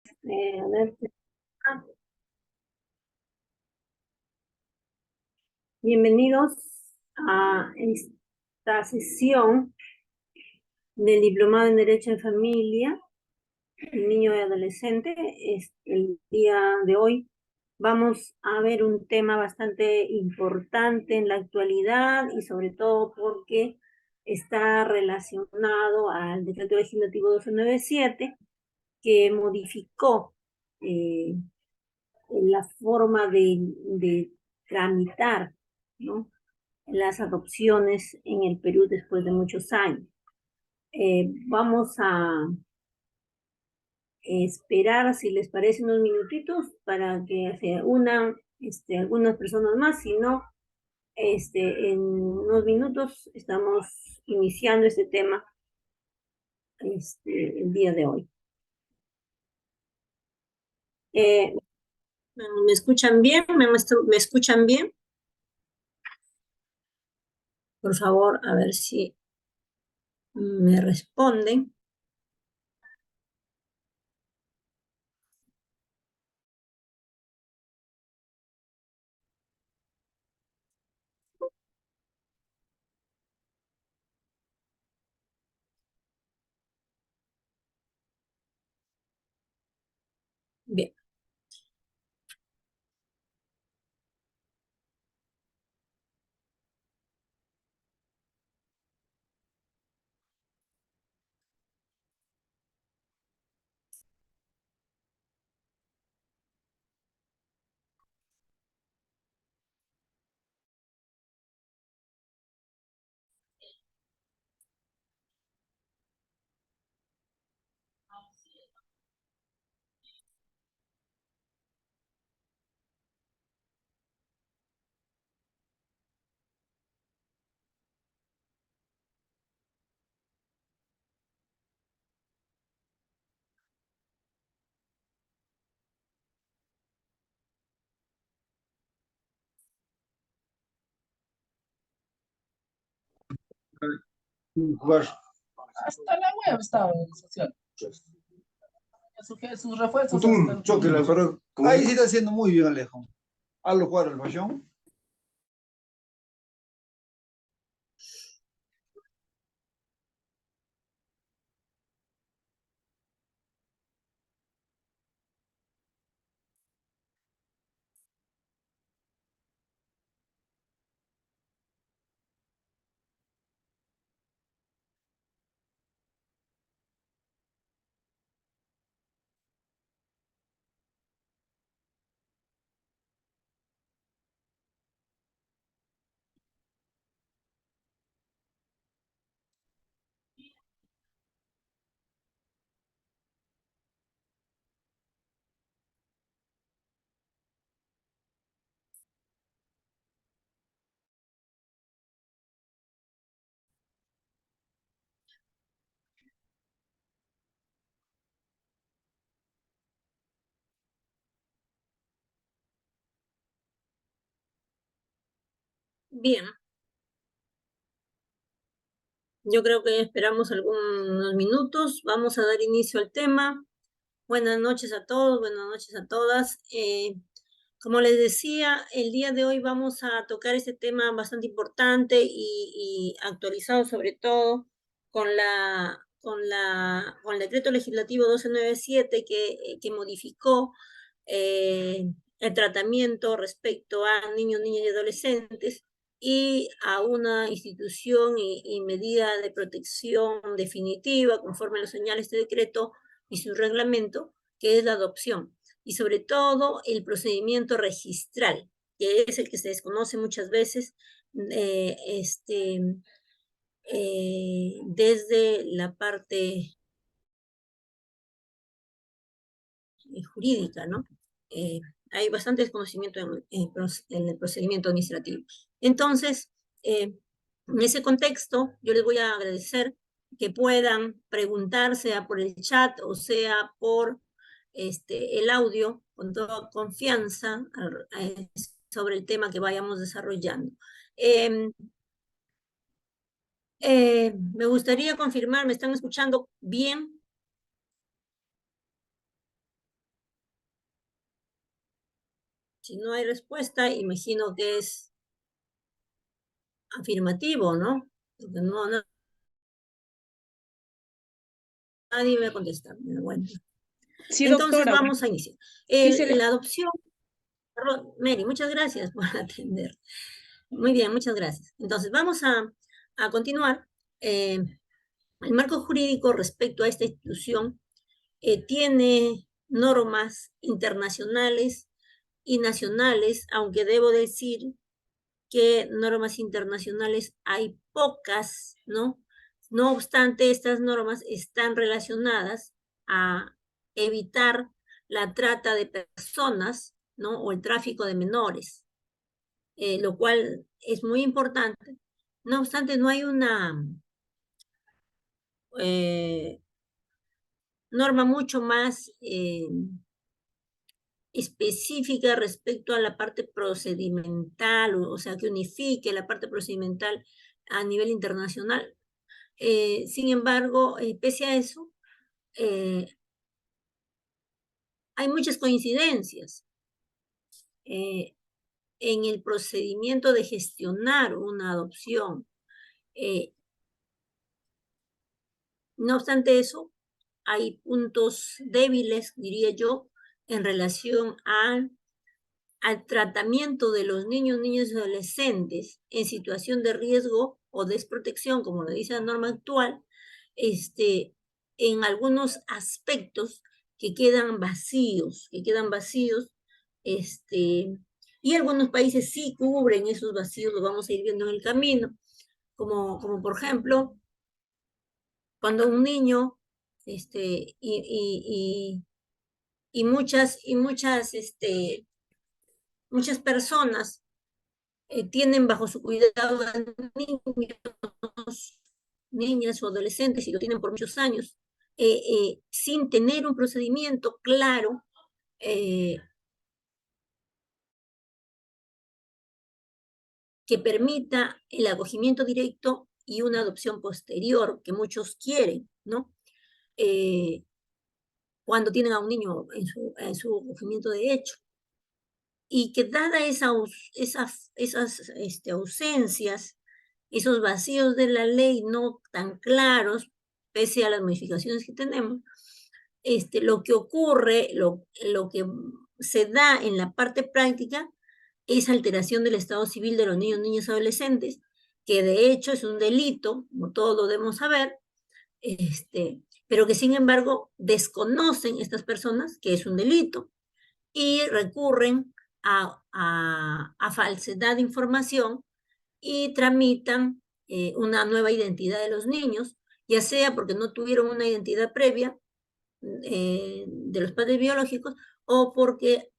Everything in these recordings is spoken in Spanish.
A ver, bienvenidos a esta sesión del Diplomado en Derecho en Familia, Niño y Adolescente. El día de hoy vamos a ver un tema bastante importante en la actualidad y sobre todo porque está relacionado al Decreto Legislativo 1297 que modificó eh, la forma de tramitar, ¿no?, las adopciones en el Perú después de muchos años. Vamos a esperar, si les parece, unos minutitos para que se unan algunas personas más. Si no, en unos minutos estamos iniciando este tema el día de hoy. Eh, ¿Me escuchan bien? ¿Me escuchan bien? Por favor, a ver si me responden. Bien, Jugar. Hasta la web estaba en social. Sus refuerzos. Un choque, la verdad. Ahí sí está haciendo muy bien, Alejo. Hazlo jugar el Fayón. bien. Yo creo que esperamos algunos minutos. Vamos a dar inicio al tema. Buenas noches a todos, buenas noches a todas. Como les decía, el día de hoy vamos a tocar este tema bastante importante y actualizado sobre todo con el decreto legislativo 1297 que modificó el tratamiento respecto a niños, niñas y adolescentes y a una institución y medida de protección definitiva conforme lo señala este decreto y su reglamento, que es la adopción, y sobre todo el procedimiento registral, que es el que se desconoce muchas veces eh, este, desde la parte jurídica, ¿no? Eh, Hay bastante desconocimiento en el procedimiento administrativo. Entonces, en ese contexto, yo les voy a agradecer que puedan preguntar, sea por el chat o sea por el audio, con toda confianza sobre el tema que vayamos desarrollando. Eh, Me gustaría confirmar, ¿me están escuchando bien? Si no hay respuesta, imagino que es afirmativo, ¿no? Porque nadie me va a contestar. Bueno. Sí, Entonces doctora. vamos a iniciar. Sí se le... La adopción, perdón, Mary, muchas gracias por atender. Muy bien, muchas gracias. Entonces vamos a continuar. El marco jurídico respecto a esta institución tiene normas internacionales y nacionales, aunque debo decir que normas internacionales hay pocas, ¿no? No obstante, estas normas están relacionadas a evitar la trata de personas, ¿no? O el tráfico de menores, lo cual es muy importante. No obstante, no hay una norma mucho más específica respecto a la parte procedimental, o sea, que unifique la parte procedimental a nivel internacional. Sin embargo, pese a eso, hay muchas coincidencias en el procedimiento de gestionar una adopción. No obstante eso, hay puntos débiles, diría yo, en relación al tratamiento de los niños, niñas y adolescentes en situación de riesgo o desprotección, como lo dice la norma actual, en algunos aspectos que quedan vacíos, y algunos países sí cubren esos vacíos, lo vamos a ir viendo en el camino, como por ejemplo, cuando un niño, y muchas personas tienen bajo su cuidado a niños, niñas o adolescentes y lo tienen por muchos años, sin tener un procedimiento claro que permita el acogimiento directo y una adopción posterior que muchos quieren, ¿no? Cuando tienen a un niño en su acogimiento de hecho. Y que dada esas ausencias, esos vacíos de la ley no tan claros, pese a las modificaciones que tenemos, lo que ocurre, lo que se da en la parte práctica es alteración del estado civil de los niños, niñas y adolescentes, que de hecho es un delito, como todos lo debemos saber, pero que sin embargo desconocen estas personas que es un delito y recurren a falsedad de información y tramitan una nueva identidad de los niños, ya sea porque no tuvieron una identidad previa de los padres biológicos o porque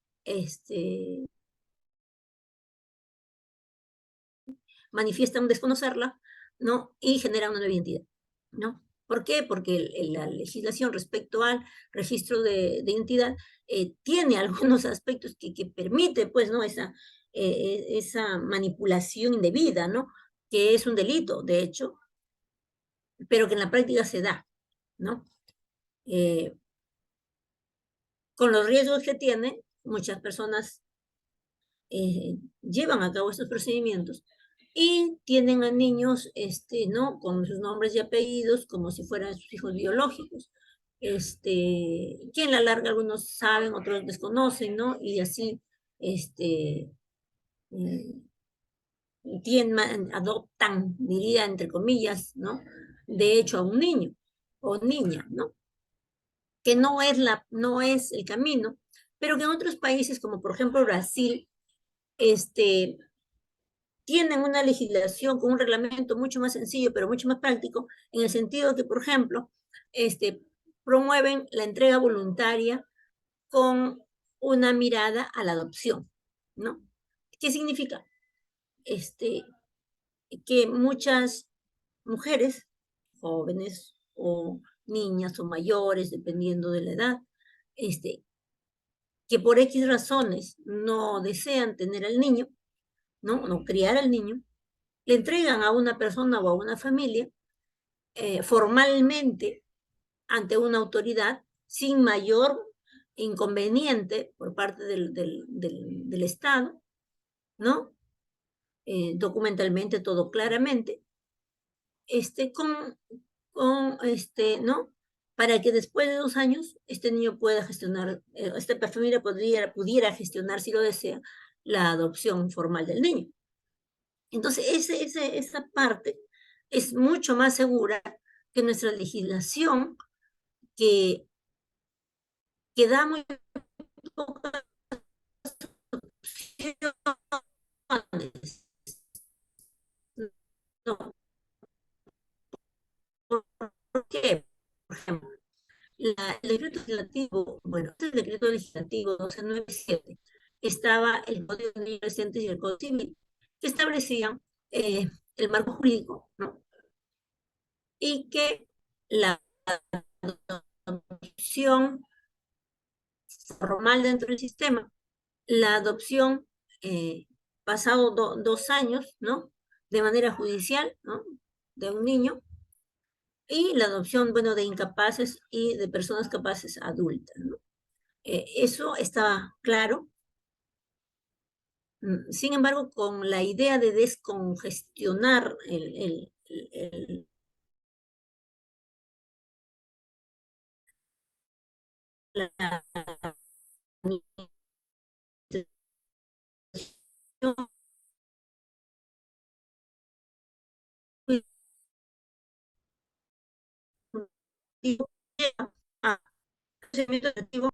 manifiestan desconocerla, ¿no? Y generan una nueva identidad, ¿no? ¿Por qué? Porque la legislación respecto al registro de identidad tiene algunos aspectos que permite, pues, ¿no? Esa manipulación indebida, ¿no? Que es un delito, de hecho, pero que en la práctica se da, ¿no? Con los riesgos que tiene, muchas personas llevan a cabo estos procedimientos y tienen a niños, ¿no? Con sus nombres y apellidos como si fueran sus hijos biológicos. Que en la larga algunos saben, otros desconocen, ¿no? Y así, eh, adoptan, diría, entre comillas, ¿no? De hecho, a un niño o niña, ¿no? Que no es el camino, pero que en otros países, como por ejemplo Brasil, tienen una legislación con un reglamento mucho más sencillo, pero mucho más práctico, en el sentido que, por ejemplo, promueven la entrega voluntaria con una mirada a la adopción, ¿no? ¿Qué significa? Que muchas mujeres, jóvenes o niñas o mayores, dependiendo de la edad, que por X razones no desean tener al niño, ¿no? No criar al niño, le entregan a una persona o a una familia formalmente ante una autoridad sin mayor inconveniente por parte del Estado, ¿no? Documentalmente todo claramente, ¿no? Para que después de 2 años este niño pueda gestionar, esta familia pudiera gestionar, si lo desea, la adopción formal del niño. Entonces, esa parte es mucho más segura que nuestra legislación que da muy pocas opciones. No, ¿por qué? Por ejemplo, el decreto legislativo, bueno, el decreto legislativo 1297 estaba el Código de Niños y Adolescentes y el Código Civil, que establecían el marco jurídico, ¿no? Y que la adopción formal dentro del sistema, la adopción pasado 2 años, ¿no? De manera judicial, ¿no? De un niño, y la adopción, bueno, de incapaces y de personas capaces adultas, ¿no? Eso está claro. Sin embargo, con la idea de descongestionar la a procedimiento administrativo,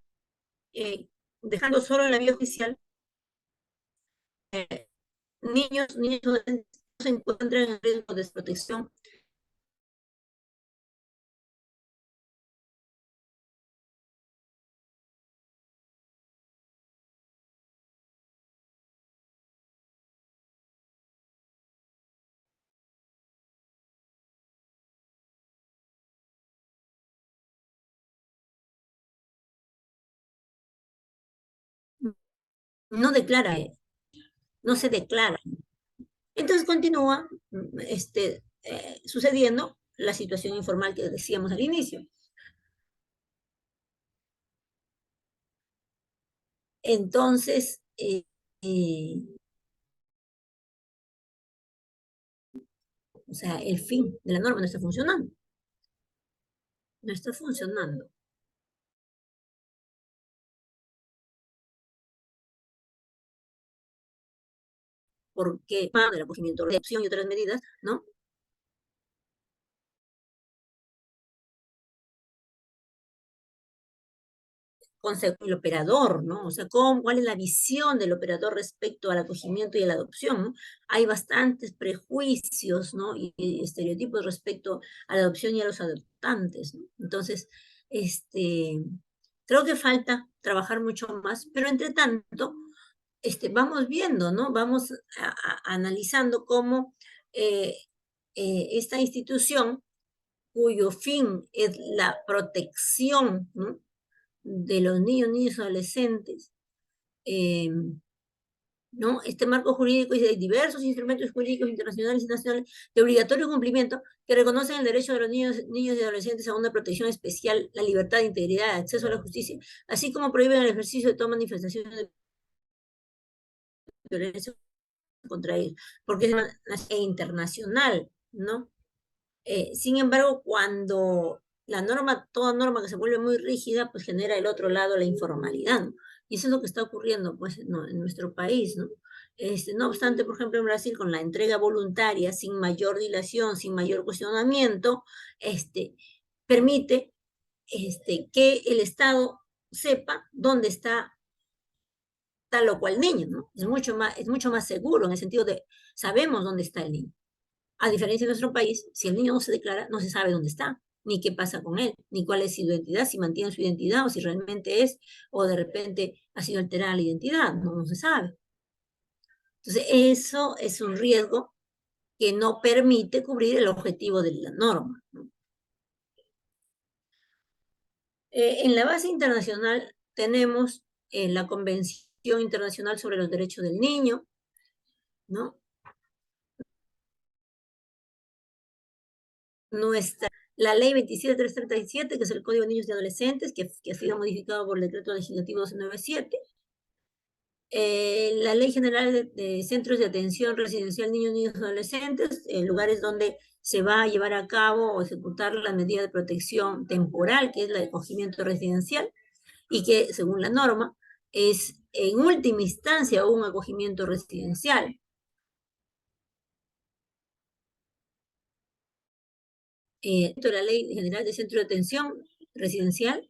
dejando solo en la vía oficial, niños adolescentes se encuentran en riesgo de desprotección. No declara, no se declara. Entonces continúa sucediendo la situación informal que decíamos al inicio. Entonces, o sea, el fin de la norma no está funcionando. No está funcionando. Porque del acogimiento de adopción y otras medidas, ¿no? El operador, ¿no? O sea, ¿cuál es la visión del operador respecto al acogimiento y a la adopción? ¿No? Hay bastantes prejuicios, ¿no? Y estereotipos respecto a la adopción y a los adoptantes, ¿no? Entonces, creo que falta trabajar mucho más, pero entre tanto, vamos viendo, ¿no? Vamos analizando cómo esta institución, cuyo fin es la protección, ¿no? De los niños y adolescentes, ¿no? Este marco jurídico y de diversos instrumentos jurídicos internacionales y nacionales de obligatorio cumplimiento que reconocen el derecho de los niños y adolescentes a una protección especial, la libertad, integridad, acceso a la justicia, así como prohíben el ejercicio de toda manifestación de violencia contra ellos, porque es internacional, ¿no? Sin embargo, cuando toda norma que se vuelve muy rígida, pues genera el otro lado la informalidad, ¿no? Y eso es lo que está ocurriendo, pues, ¿no? En nuestro país, ¿no? No obstante, por ejemplo, en Brasil, con la entrega voluntaria, sin mayor dilación, sin mayor cuestionamiento, permite que el Estado sepa dónde está tal o cual niño, ¿no? Es mucho más seguro en el sentido de sabemos dónde está el niño. A diferencia de nuestro país, si el niño no se declara, no se sabe dónde está, ni qué pasa con él, ni cuál es su identidad, si mantiene su identidad o si realmente es, o de repente ha sido alterada la identidad, no se sabe. Entonces, eso es un riesgo que no permite cubrir el objetivo de la norma, ¿no? En la base internacional tenemos la Convención Internacional sobre los Derechos del Niño, ¿no? Nuestra la ley 27337, que es el Código de Niños y Adolescentes, que ha sido modificado por el Decreto Legislativo 297, la Ley General de Centros de Atención Residencial Niños, Niños y Adolescentes, lugares donde se va a llevar a cabo o ejecutar la medida de protección temporal, que es el acogimiento residencial, y que, según la norma, es en última instancia un acogimiento residencial. La Ley General de Centro de Atención Residencial,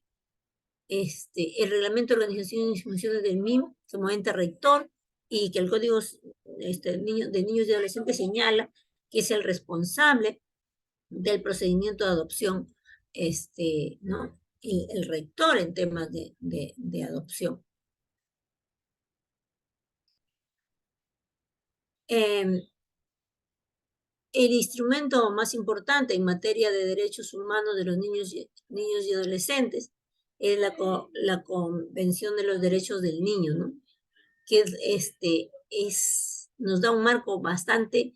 el reglamento de organización y funciones del MIM como ente rector, y que el Código de Niños y Adolescentes señala que es el responsable del procedimiento de adopción, ¿no? El rector en temas de adopción. El instrumento más importante en materia de derechos humanos de los niños y adolescentes es la Convención de los Derechos del Niño, ¿no? Que nos da un marco bastante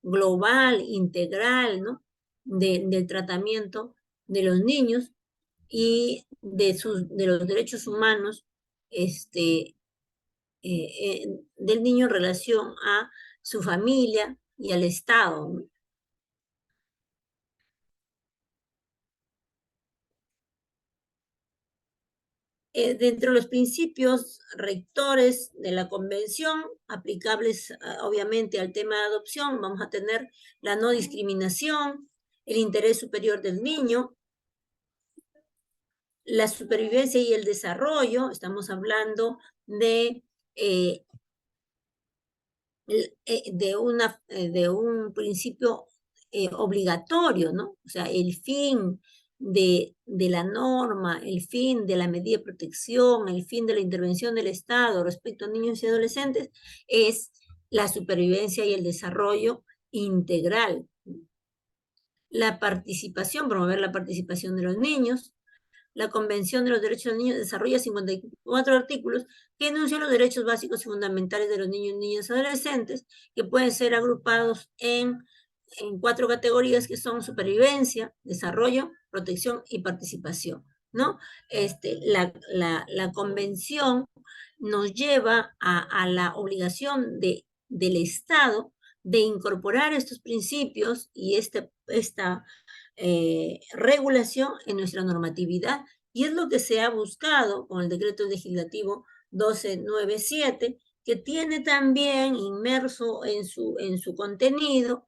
global, integral, ¿no? Del tratamiento de los niños y de los derechos humanos del niño en relación a su familia y al Estado, ¿no? Dentro de los principios rectores de la Convención, aplicables obviamente al tema de adopción, vamos a tener la no discriminación, el interés superior del niño, la supervivencia y el desarrollo. Estamos hablando de un principio obligatorio, ¿no? O sea, el fin de la norma, el fin de la medida de protección, el fin de la intervención del Estado respecto a niños y adolescentes es la supervivencia y el desarrollo integral. La participación, promover la participación de los niños. La Convención de los Derechos del Niño desarrolla 54 artículos que enuncian los derechos básicos y fundamentales de los niños, niñas y adolescentes, que pueden ser agrupados en 4 categorías, que son supervivencia, desarrollo, protección y participación, ¿no? La Convención nos lleva a la obligación del Estado de incorporar estos principios y esta regulación en nuestra normatividad, y es lo que se ha buscado con el decreto legislativo 1297, que tiene también inmerso en su contenido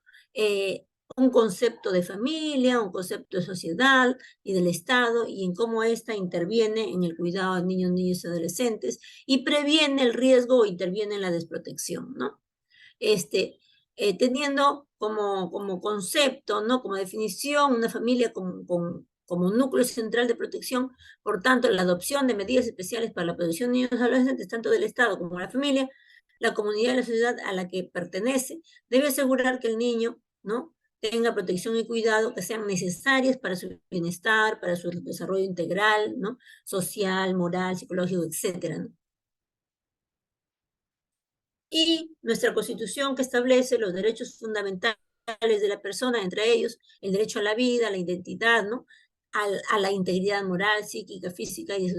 un concepto de familia, un concepto de sociedad y del Estado, y en cómo ésta interviene en el cuidado de niños, niñas y adolescentes, y previene el riesgo o interviene en la desprotección, ¿no? Teniendo como concepto, ¿no? Como definición, una familia como núcleo central de protección. Por tanto, la adopción de medidas especiales para la protección de niños y adolescentes, tanto del Estado como de la familia, la comunidad y la sociedad a la que pertenece, debe asegurar que el niño, ¿no?, tenga protección y cuidado que sean necesarias para su bienestar, para su desarrollo integral, ¿no?, social, moral, psicológico, etcétera, ¿no? Y nuestra Constitución, que establece los derechos fundamentales de la persona, entre ellos el derecho a la vida, a la identidad, ¿no?, a la integridad moral, psíquica, física y su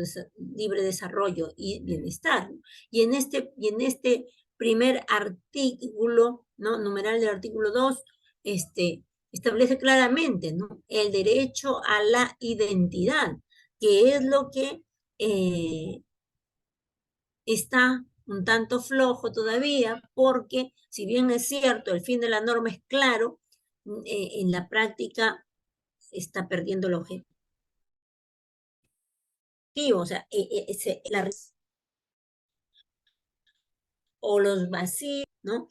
libre desarrollo y bienestar, ¿no? Y en este primer artículo, ¿no?, numeral del artículo 2, establece claramente, ¿no?, el derecho a la identidad, que es lo que está un tanto flojo todavía, porque si bien es cierto, el fin de la norma es claro, en la práctica está perdiendo el objetivo. O sea, o los vacíos, ¿no?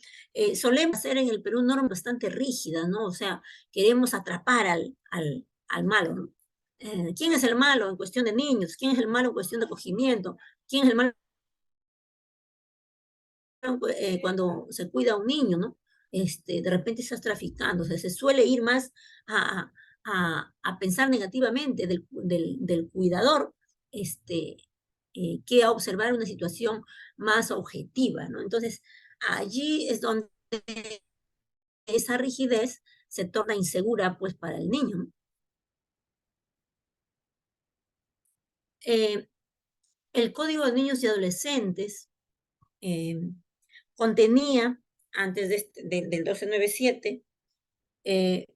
Solemos hacer en el Perú normas bastante rígidas, ¿no? O sea, queremos atrapar al malo, ¿no? ¿Quién es el malo en cuestión de niños? ¿Quién es el malo en cuestión de acogimiento? ¿Quién es el malo cuando se cuida a un niño, ¿no? De repente estás traficando, o sea, se suele ir más a, a pensar negativamente del cuidador, que a observar una situación más objetiva, ¿no? Entonces, allí es donde esa rigidez se torna insegura pues para el niño, ¿no? El Código de Niños y Adolescentes contenía, antes del 1297, el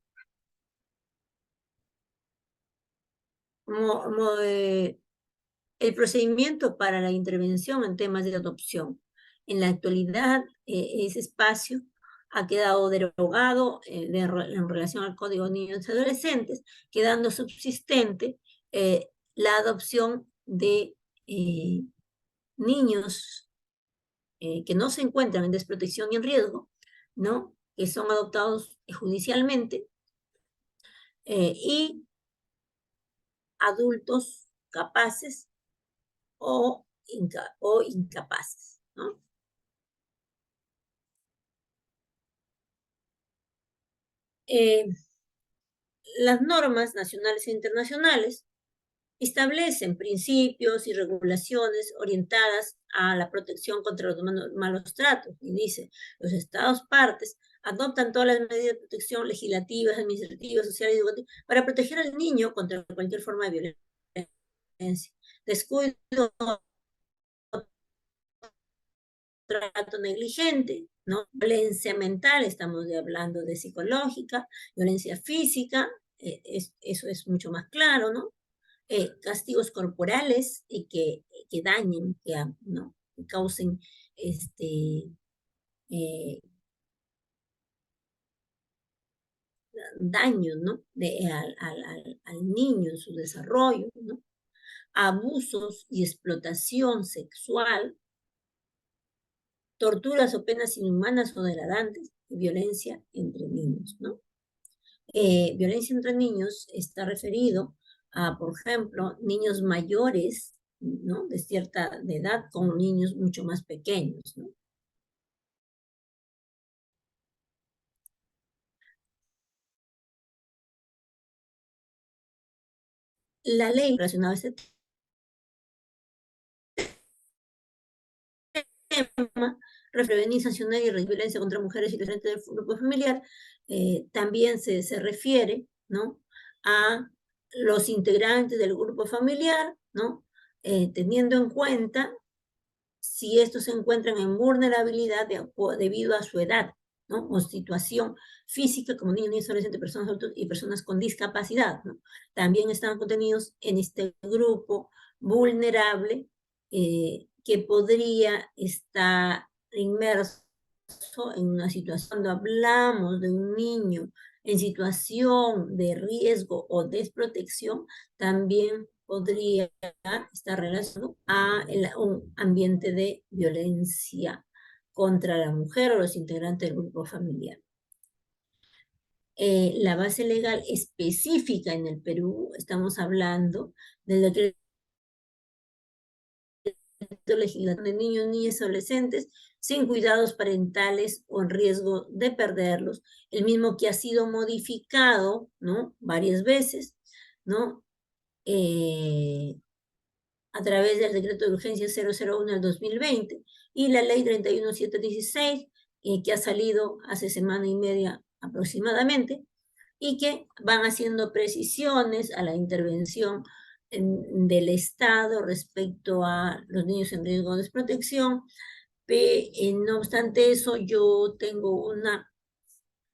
procedimiento para la intervención en temas de adopción. En la actualidad, ese espacio ha quedado derogado en relación al Código de Niños y Adolescentes, quedando subsistente la adopción de niños que no se encuentran en desprotección y en riesgo, ¿no? Que son adoptados judicialmente, y adultos capaces o incapaces, ¿no? Las normas nacionales e internacionales establecen principios y regulaciones orientadas a la protección contra los malos tratos. Y dice, los Estados partes adoptan todas las medidas de protección legislativas, administrativas, sociales y educativas para proteger al niño contra cualquier forma de violencia, descuido, trato negligente, ¿no? Violencia mental, estamos hablando de psicológica, violencia física, eso es mucho más claro, ¿no? Castigos corporales que dañen, ¿no? Que causen eh, daño, ¿no? Al niño en su desarrollo, ¿no? Abusos y explotación sexual, torturas o penas inhumanas o degradantes y violencia entre niños, ¿no? Violencia entre niños está referido a, por ejemplo, niños mayores, ¿no? De cierta edad con niños mucho más pequeños, ¿no? La ley relacionada a este tema, prevenir, sancionar y violencia contra mujeres y diferentes del grupo familiar, también se refiere, ¿no? A los integrantes del grupo familiar, ¿no? Teniendo en cuenta si estos se encuentran en vulnerabilidad debido a su edad, ¿no? O situación física, como niños, niñas, adolescentes, personas adultas y personas con discapacidad, ¿no? También están contenidos en este grupo vulnerable que podría estar inmerso en una situación, cuando hablamos de un niño en situación de riesgo o desprotección, también podría estar relacionado a un ambiente de violencia contra la mujer o los integrantes del grupo familiar. La base legal específica en el Perú, estamos hablando del decreto legislativo de niños, niñas y adolescentes sin cuidados parentales o en riesgo de perderlos, el mismo que ha sido modificado, ¿no? Varias veces, ¿no? A través del decreto de urgencia 001 del 2020 y la ley 31716, que ha salido hace semana y media aproximadamente, y que van haciendo precisiones a la intervención del Estado respecto a los niños en riesgo de desprotección. No obstante eso, yo tengo una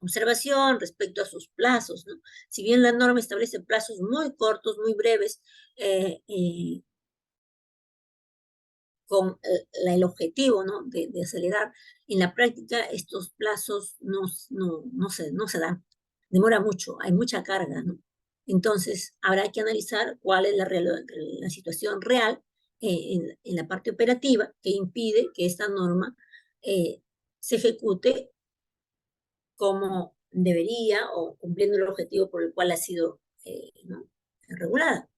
observación respecto a sus plazos, ¿no? Si bien la norma establece plazos muy cortos, muy breves, con el objetivo, ¿no? de acelerar, en la práctica estos plazos no se dan, demora mucho, hay mucha carga, ¿no? Entonces, habrá que analizar cuál es la situación real en la parte operativa que impide que esta norma se ejecute como debería o cumpliendo el objetivo por el cual ha sido ¿no? regulada.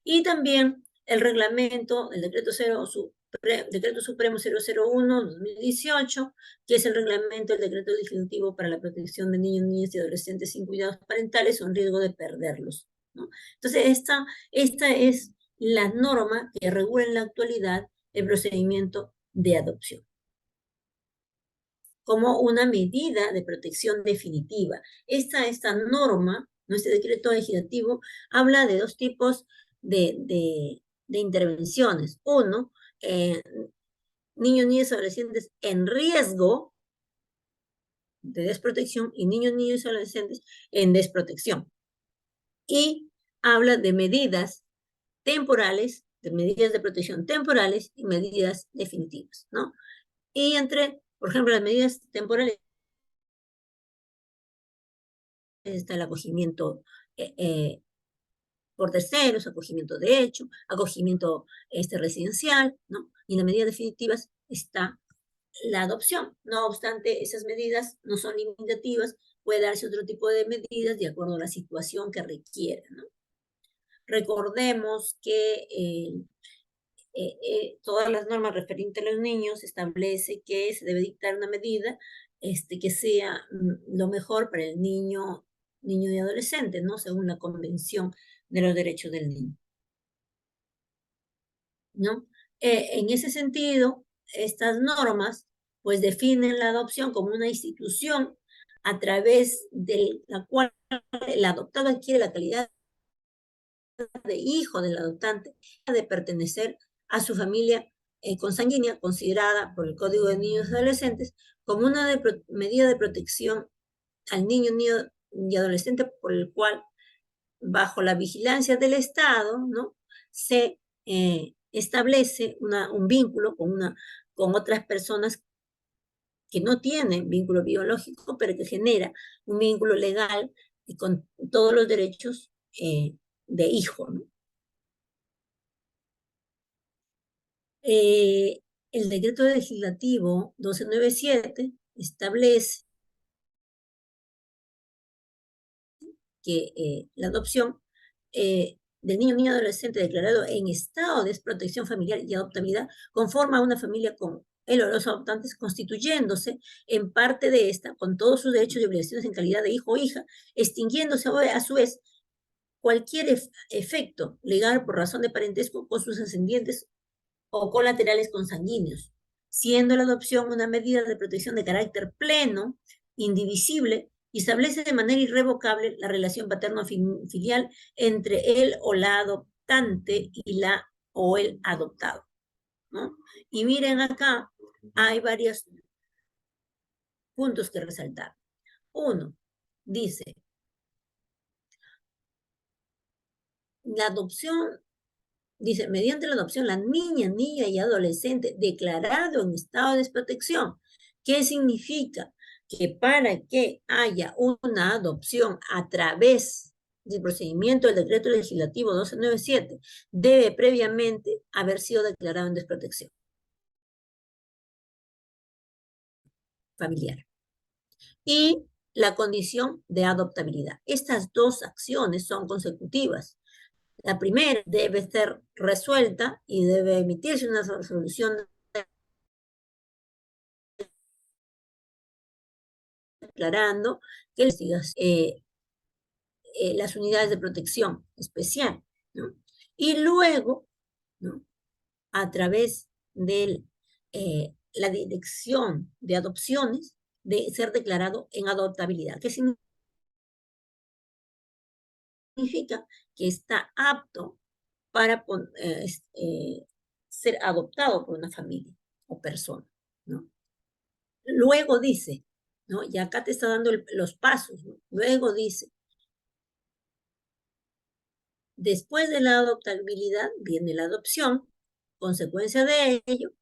Y también el reglamento, el decreto supremo 001/2018, que es el reglamento del decreto legislativo para la protección de niños, niñas y adolescentes sin cuidados parentales o en riesgo de perderlos, ¿no? Entonces, esta es la norma que regula en la actualidad el procedimiento de adopción. como una medida de protección definitiva. Esta norma, nuestro decreto legislativo, habla de dos tipos de intervenciones. Uno, niños, niñas y adolescentes en riesgo de desprotección y niños, niños y adolescentes en desprotección. Y habla de medidas temporales, de medidas de protección temporales y medidas definitivas, ¿no? Y por ejemplo, las medidas temporales está el acogimiento por terceros, acogimiento de hecho, acogimiento residencial, ¿no? Y en las medidas definitivas está la adopción. No obstante, esas medidas no son limitativas, puede darse otro tipo de medidas de acuerdo a la situación que requiera, ¿no? Recordemos que todas las normas referentes a los niños establece que se debe dictar una medida que sea lo mejor para el niño y adolescente, ¿no? Según la Convención de los Derechos del Niño, ¿no? En ese sentido, estas normas pues definen la adopción como una institución a través de la cual el adoptado adquiere la calidad de hijo del adoptante, de pertenecer a su familia consanguínea, considerada por el Código de Niños y Adolescentes como una medida de protección al niño y adolescente, por el cual, bajo la vigilancia del Estado, ¿no? Se establece un vínculo con otras personas que no tienen vínculo biológico, pero que genera un vínculo legal y con todos los derechos de hijo, ¿no? El decreto legislativo 1297 establece que la adopción del niño o niña adolescente declarado en estado de desprotección familiar y adoptabilidad conforma una familia con él o los adoptantes, constituyéndose en parte de esta, con todos sus derechos y obligaciones en calidad de hijo o hija, extinguiéndose a su vez cualquier efecto legal por razón de parentesco con sus ascendientes o colaterales consanguíneos, siendo la adopción una medida de protección de carácter pleno, indivisible, y establece de manera irrevocable la relación paterno-filial entre él o la adoptante y la o el adoptado, ¿no? Y miren acá, hay varios puntos que resaltar. Uno, dice, la adopción. Dice, mediante la adopción, la niña y adolescente declarado en estado de desprotección. ¿Qué significa? Que para que haya una adopción a través del procedimiento del decreto legislativo 1297, debe previamente haber sido declarado en desprotección familiar. Y la condición de adoptabilidad. Estas dos acciones son consecutivas. La primera debe ser resuelta y debe emitirse una resolución declarando que las unidades de protección especial, ¿no? Y luego, ¿no? A través de la dirección de adopciones, de ser declarado en adoptabilidad. ¿Qué significa? Que está apto para ser adoptado por una familia o persona, ¿no? Luego dice, ¿no? Y acá te está dando los pasos, ¿no? Luego dice, después de la adoptabilidad viene la adopción, consecuencia de ello,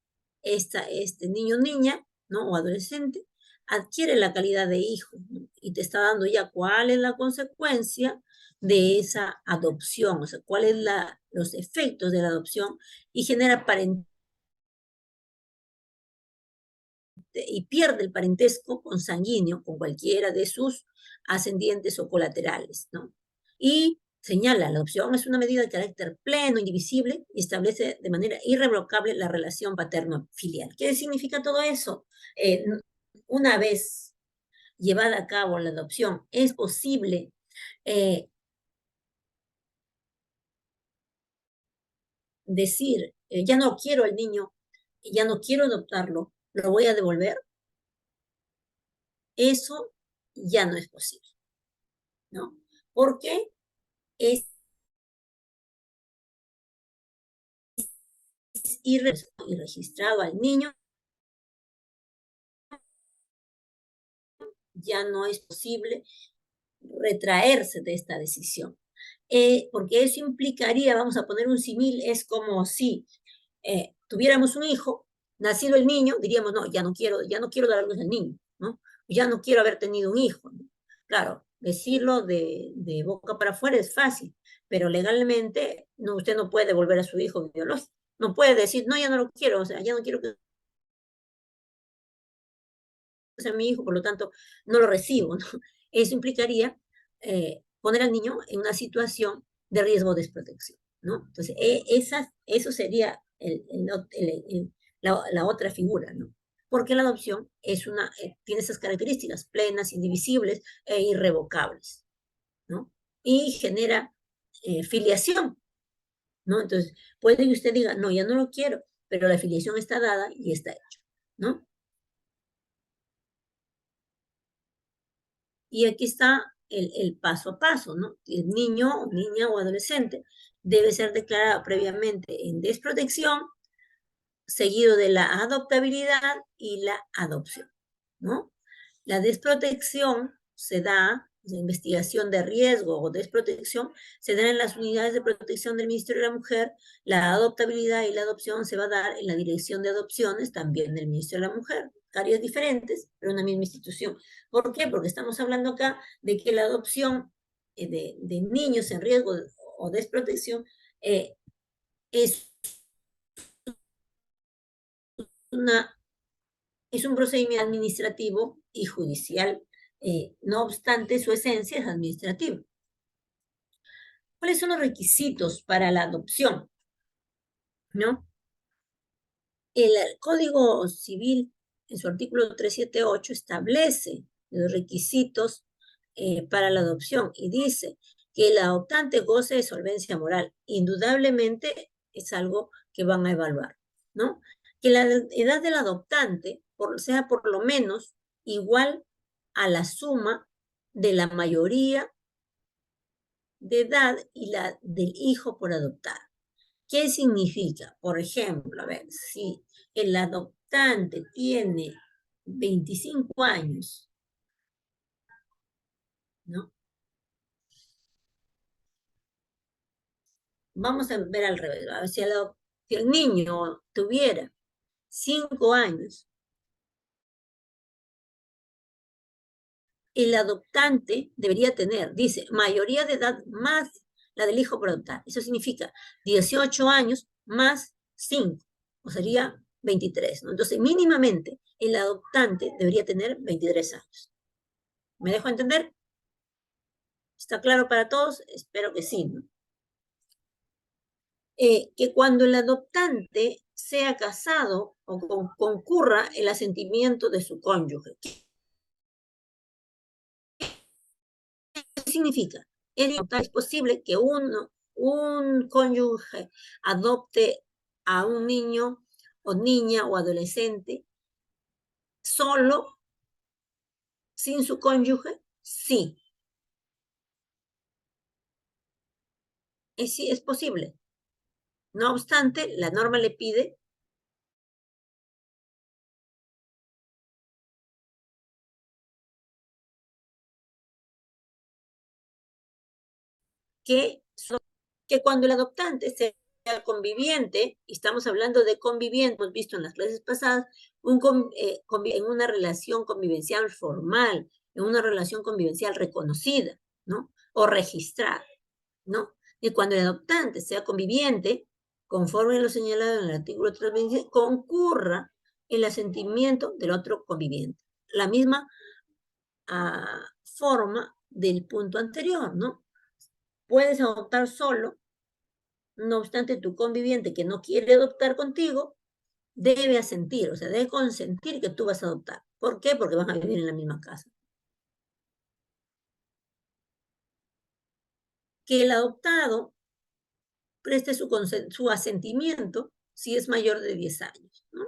este niño o niña, ¿no? O adolescente, adquiere la calidad de hijo, ¿no? Y te está dando ya cuál es la consecuencia de esa adopción, o sea, cuáles son los efectos de la adopción y genera parentesco y pierde el parentesco consanguíneo con cualquiera de sus ascendientes o colaterales, ¿no? Y señala, la adopción es una medida de carácter pleno, indivisible, y establece de manera irrevocable la relación paterno-filial. ¿Qué significa todo eso? Una vez llevada a cabo la adopción, es posible decir, ya no quiero al niño, ya no quiero adoptarlo, lo voy a devolver. Eso ya no es posible, ¿no? Porque es y registrado al niño, ya no es posible retraerse de esta decisión. Porque eso implicaría, vamos a poner un símil, es como si tuviéramos un hijo, nacido el niño, diríamos, no, ya no quiero dar a luz al niño, ¿no? Ya no quiero haber tenido un hijo, ¿no? Claro, decirlo de boca para afuera es fácil, pero legalmente no, usted no puede volver a su hijo biológico. No puede decir, no, ya no lo quiero, o sea, ya no quiero que sea mi hijo, por lo tanto, no lo recibo, ¿no? Eso implicaría poner al niño en una situación de riesgo de desprotección, ¿no? Entonces, eso sería la otra figura, ¿no? Porque la adopción tiene esas características plenas, indivisibles e irrevocables, ¿no? Y genera filiación, ¿no? Entonces, puede que usted diga, no, ya no lo quiero, pero la filiación está dada y está hecho, ¿no? Y aquí está el paso a paso, ¿no? El niño, niña o adolescente debe ser declarado previamente en desprotección, seguido de la adoptabilidad y la adopción, ¿no? La desprotección se da, la investigación de riesgo o desprotección, se da en las unidades de protección del Ministerio de la Mujer. La adoptabilidad y la adopción se va a dar en la Dirección de Adopciones, también del Ministerio de la Mujer. Áreas diferentes, pero una misma institución. ¿Por qué? Porque estamos hablando acá de que la adopción de niños en riesgo o desprotección es una es un procedimiento administrativo y judicial. No obstante, su esencia es administrativa. ¿Cuáles son los requisitos para la adopción? ¿No? El Código Civil, en su artículo 378, establece los requisitos para la adopción y dice que el adoptante goce de solvencia moral. Indudablemente es algo que van a evaluar, ¿no? Que la edad del adoptante sea por lo menos igual a la suma de la mayoría de edad y la del hijo por adoptar. ¿Qué significa? Por ejemplo, a ver, si el adoptante tiene 25 años, ¿no? Vamos a ver al revés. A ver, si el niño tuviera 5 años, el adoptante debería tener, dice, mayoría de edad más la del hijo por adoptar. Eso significa 18 años más 5, o sería 23, ¿no? Entonces, mínimamente, el adoptante debería tener 23 años. ¿Me dejo entender? ¿Está claro para todos? Espero que sí, ¿no? Que cuando el adoptante sea casado o concurra el asentimiento de su cónyuge. ¿Qué significa? Es posible que un cónyuge adopte a un niño o niña o adolescente solo, sin su cónyuge. Sí, sí, es posible. No obstante, la norma le pide que, que cuando el adoptante sea conviviente, y estamos hablando de conviviente, hemos visto en las clases pasadas, en una relación convivencial formal, en una relación convivencial reconocida, ¿no? O registrada, ¿no? Y cuando el adoptante sea conviviente, conforme a lo señalado en el artículo 326, concurra el asentimiento del otro conviviente. La misma forma del punto anterior, ¿no? Puedes adoptar solo, no obstante tu conviviente que no quiere adoptar contigo, debe asentir, o sea, debe consentir que tú vas a adoptar. ¿Por qué? Porque van a vivir en la misma casa. Que el adoptado preste su asentimiento si es mayor de 10 años, ¿no?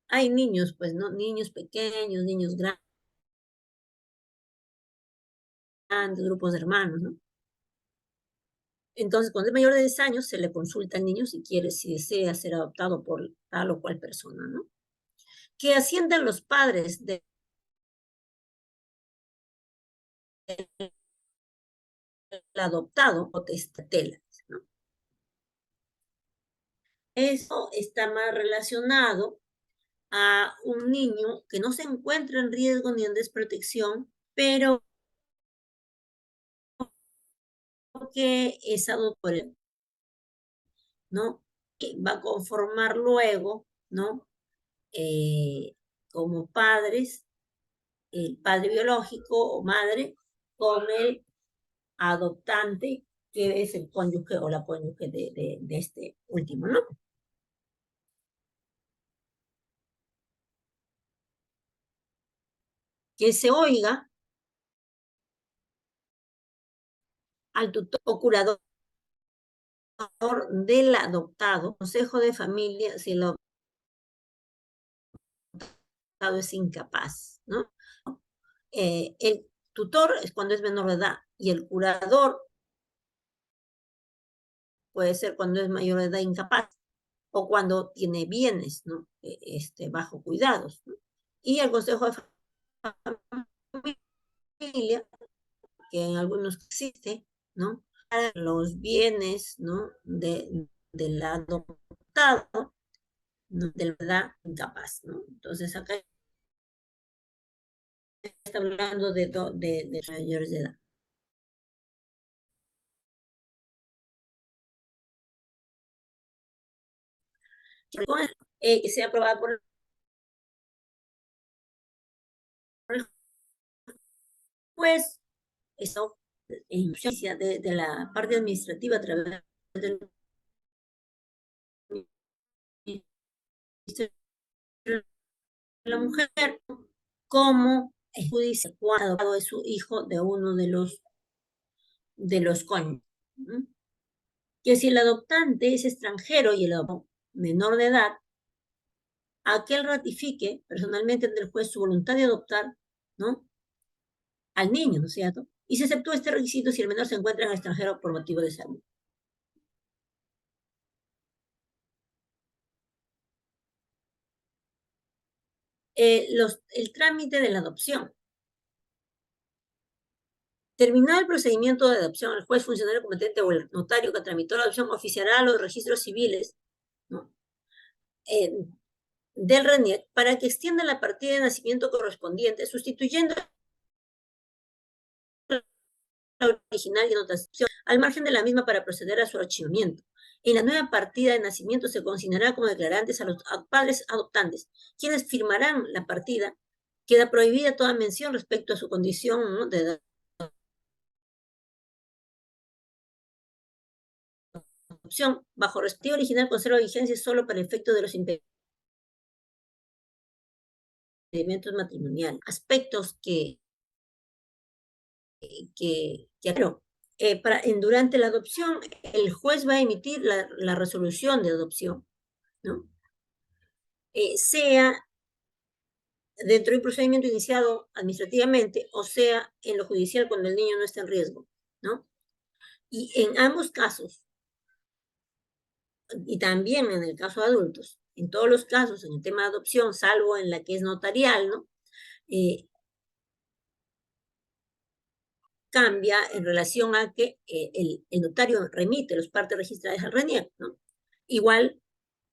hay niños, pues, ¿no? Niños pequeños, niños grandes, grupos de hermanos, ¿no? Entonces, cuando es mayor de 10 años, se le consulta al niño si quiere, si desea ser adoptado por tal o cual persona, ¿no? Que asciendan los padres del adoptado o testatela, ¿no? Eso está más relacionado a un niño que no se encuentra en riesgo ni en desprotección, pero que es adoptado por él, ¿no? Que va a conformar luego, ¿no? Como padres, el padre biológico o madre, con el adoptante, que es el cónyuge o la cónyuge de este último, ¿no? Que se oiga al tutor o curador del adoptado, consejo de familia, si el adoptado es incapaz, ¿no? El tutor es cuando es menor de edad y el curador puede ser cuando es mayor de edad incapaz o cuando tiene bienes, ¿no? Bajo cuidados, ¿no? Y el consejo de familia, que en algunos existe, ¿no? Para los bienes, ¿no? Del adoptado, ¿no? De la edad incapaz, ¿no? Entonces acá está hablando de mayores de edad. Que sea aprobada por el juez, eso en justicia de la parte administrativa a través del Ministerio de la Mujer, como judicia cuando es su hijo de uno de los cónyuges. ¿No? Que si el adoptante es extranjero y el adoptante menor de edad, aquel ratifique personalmente ante el juez su voluntad de adoptar, ¿no? Al niño, ¿no es cierto? Y se exceptúa este requisito si el menor se encuentra en el extranjero por motivo de salud. El trámite de la adopción. Terminado el procedimiento de adopción, el juez, funcionario competente o el notario que tramitó la adopción oficiará a los registros civiles, ¿no? Del RENIEC para que extienda la partida de nacimiento correspondiente, sustituyendo la original y anotación al margen de la misma para proceder a su archivamiento. En la nueva partida de nacimiento se consignará como declarantes a los padres adoptantes, quienes firmarán la partida. Queda prohibida toda mención respecto a su condición, ¿no? de adopción. Bajo respectivo original conserva vigencia solo para efecto de los impedimentos matrimoniales. Aspectos que claro, durante la adopción, el juez va a emitir la resolución de adopción, ¿no? Sea dentro del procedimiento iniciado administrativamente o sea en lo judicial cuando el niño no está en riesgo, ¿no? Y en ambos casos, y también en el caso de adultos, en todos los casos, en el tema de adopción, salvo en la que es notarial, ¿no? Cambia en relación a que el notario remite los partes registradas al RENIEC, ¿no? Igual,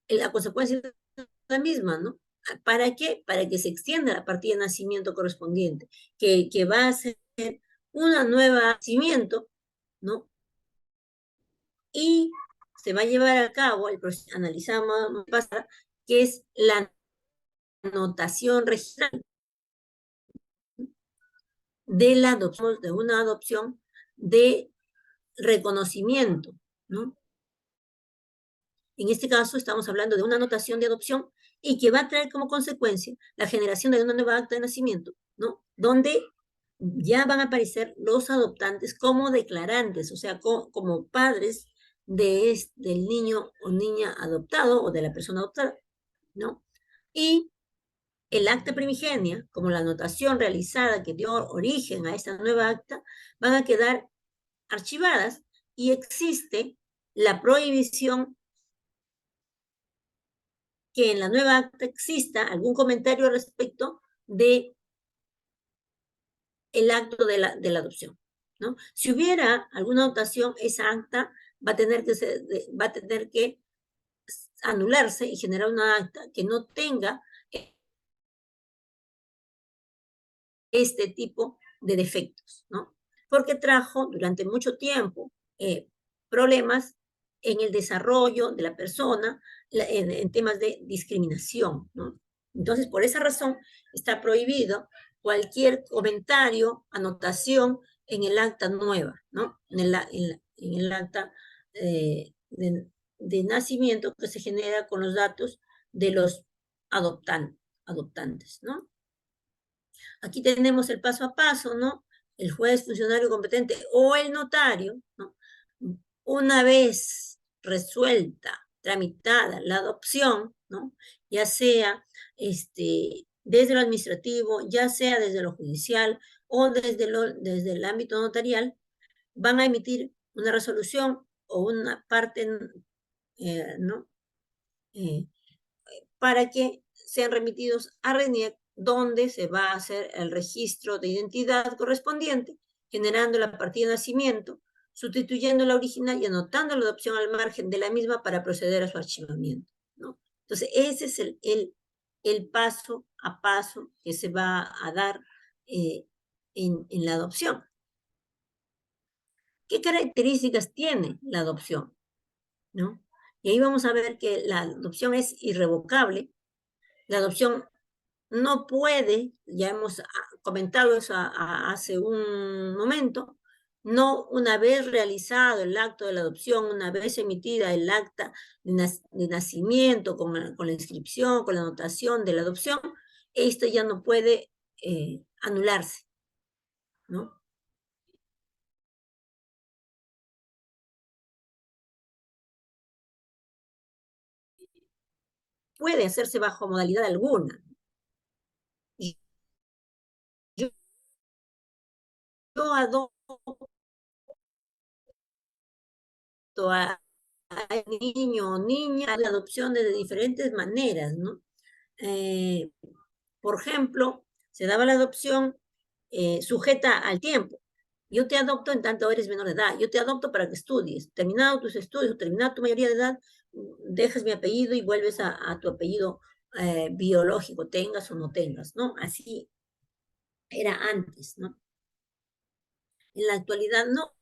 la consecuencia es la misma, ¿no? ¿Para qué? Para que se extienda la partida de nacimiento correspondiente, que va a ser una nueva nacimiento, ¿no? Y se va a llevar a cabo, analizamos pasar, que es la anotación registral de la adopción, de una adopción de reconocimiento, ¿no? En este caso estamos hablando de una anotación de adopción y que va a traer como consecuencia la generación de una nueva acta de nacimiento, ¿no? Donde ya van a aparecer los adoptantes como declarantes, o sea, como padres del niño o niña adoptado o de la persona adoptada, ¿no? Y el acta primigenia, como la anotación realizada que dio origen a esta nueva acta, van a quedar archivadas y existe la prohibición que en la nueva acta exista algún comentario respecto de el acto de la adopción, ¿no? Si hubiera alguna anotación, esa acta va a tener que anularse y generar una acta que no tenga este tipo de defectos, ¿no? Porque trajo durante mucho tiempo problemas en el desarrollo de la persona, en temas de discriminación, ¿no? Entonces, por esa razón, está prohibido cualquier comentario, anotación en el acta nueva, ¿no? En el acta de nacimiento que se genera con los datos de los adoptantes, ¿no? Aquí tenemos el paso a paso, ¿no? El juez, funcionario competente o el notario, ¿no? Una vez resuelta, tramitada la adopción, ¿no? Ya sea desde lo administrativo, ya sea desde lo judicial o desde el ámbito notarial, van a emitir una resolución o una parte, ¿no? Para que sean remitidos a RENIEC, donde se va a hacer el registro de identidad correspondiente, generando la partida de nacimiento, sustituyendo la original y anotando la adopción al margen de la misma para proceder a su archivamiento, ¿no? Entonces, ese es el paso a paso que se va a dar en la adopción. ¿Qué características tiene la adopción? ¿No? Y ahí vamos a ver que la adopción es irrevocable. La adopción no puede, ya hemos comentado eso hace un momento, no una vez realizado el acto de la adopción, una vez emitida el acta de nacimiento con la inscripción, con la anotación de la adopción, esto ya no puede anularse, ¿no? Puede hacerse bajo modalidad alguna. Y yo adopto a niño o niña la adopción de diferentes maneras, ¿no? Por ejemplo, se daba la adopción sujeta al tiempo. Yo te adopto en tanto eres menor de edad, yo te adopto para que estudies. Terminado tus estudios, terminada tu mayoría de edad, dejas mi apellido y vuelves a tu apellido biológico, tengas o no tengas, ¿no? Así era antes, ¿no? En la actualidad no.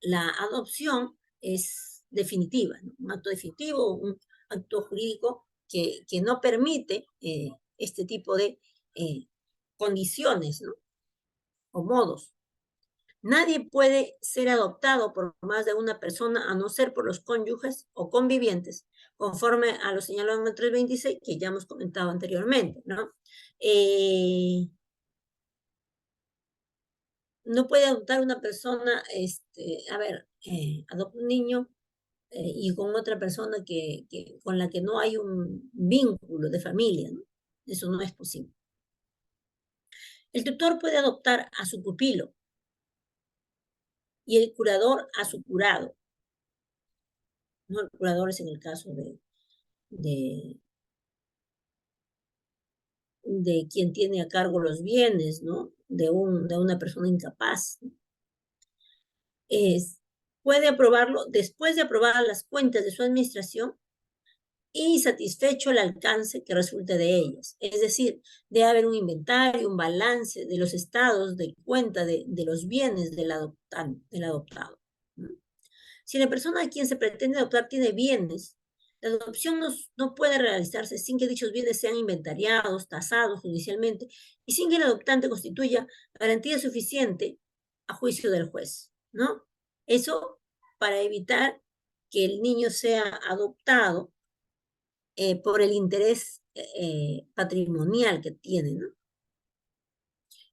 La adopción es definitiva, ¿no? Un acto definitivo, un acto jurídico que no permite este tipo de condiciones, ¿no? O modos. Nadie puede ser adoptado por más de una persona a no ser por los cónyuges o convivientes, conforme a lo señalado en el 326 que ya hemos comentado anteriormente, ¿no? No puede adoptar una persona, adopta un niño y con otra persona con la que no hay un vínculo de familia, ¿no? Eso no es posible. El tutor puede adoptar a su pupilo y el curador a su curado. ¿No? El curador es en el caso de, de quien tiene a cargo los bienes, ¿no? De una persona incapaz. ¿No? Puede aprobarlo después de aprobar las cuentas de su administración y satisfecho el alcance que resulte de ellas. Es decir, debe haber un inventario, un balance de los estados de cuenta de los bienes del adoptado. ¿No? Si la persona a quien se pretende adoptar tiene bienes, la adopción no puede realizarse sin que dichos bienes sean inventariados, tasados judicialmente y sin que el adoptante constituya garantía suficiente a juicio del juez, ¿no? Eso para evitar que el niño sea adoptado por el interés patrimonial que tiene, ¿no?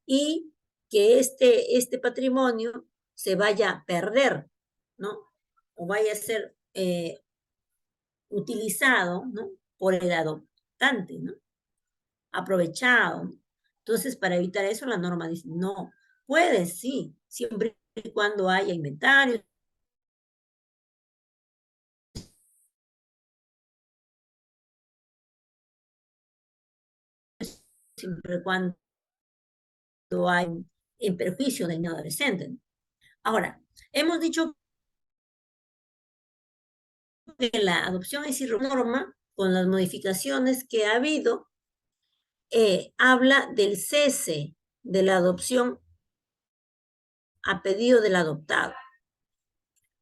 Y que este patrimonio se vaya a perder, ¿no? O vaya a ser utilizado, ¿no? por el adoptante, ¿no? Aprovechado. Entonces, para evitar eso, la norma dice, no, puede, sí, siempre y cuando haya inventario, siempre y cuando hay en perjuicio del niño adolescente, ¿no? Ahora, hemos dicho que la adopción es norma con las modificaciones que ha habido, habla del cese de la adopción a pedido del adoptado.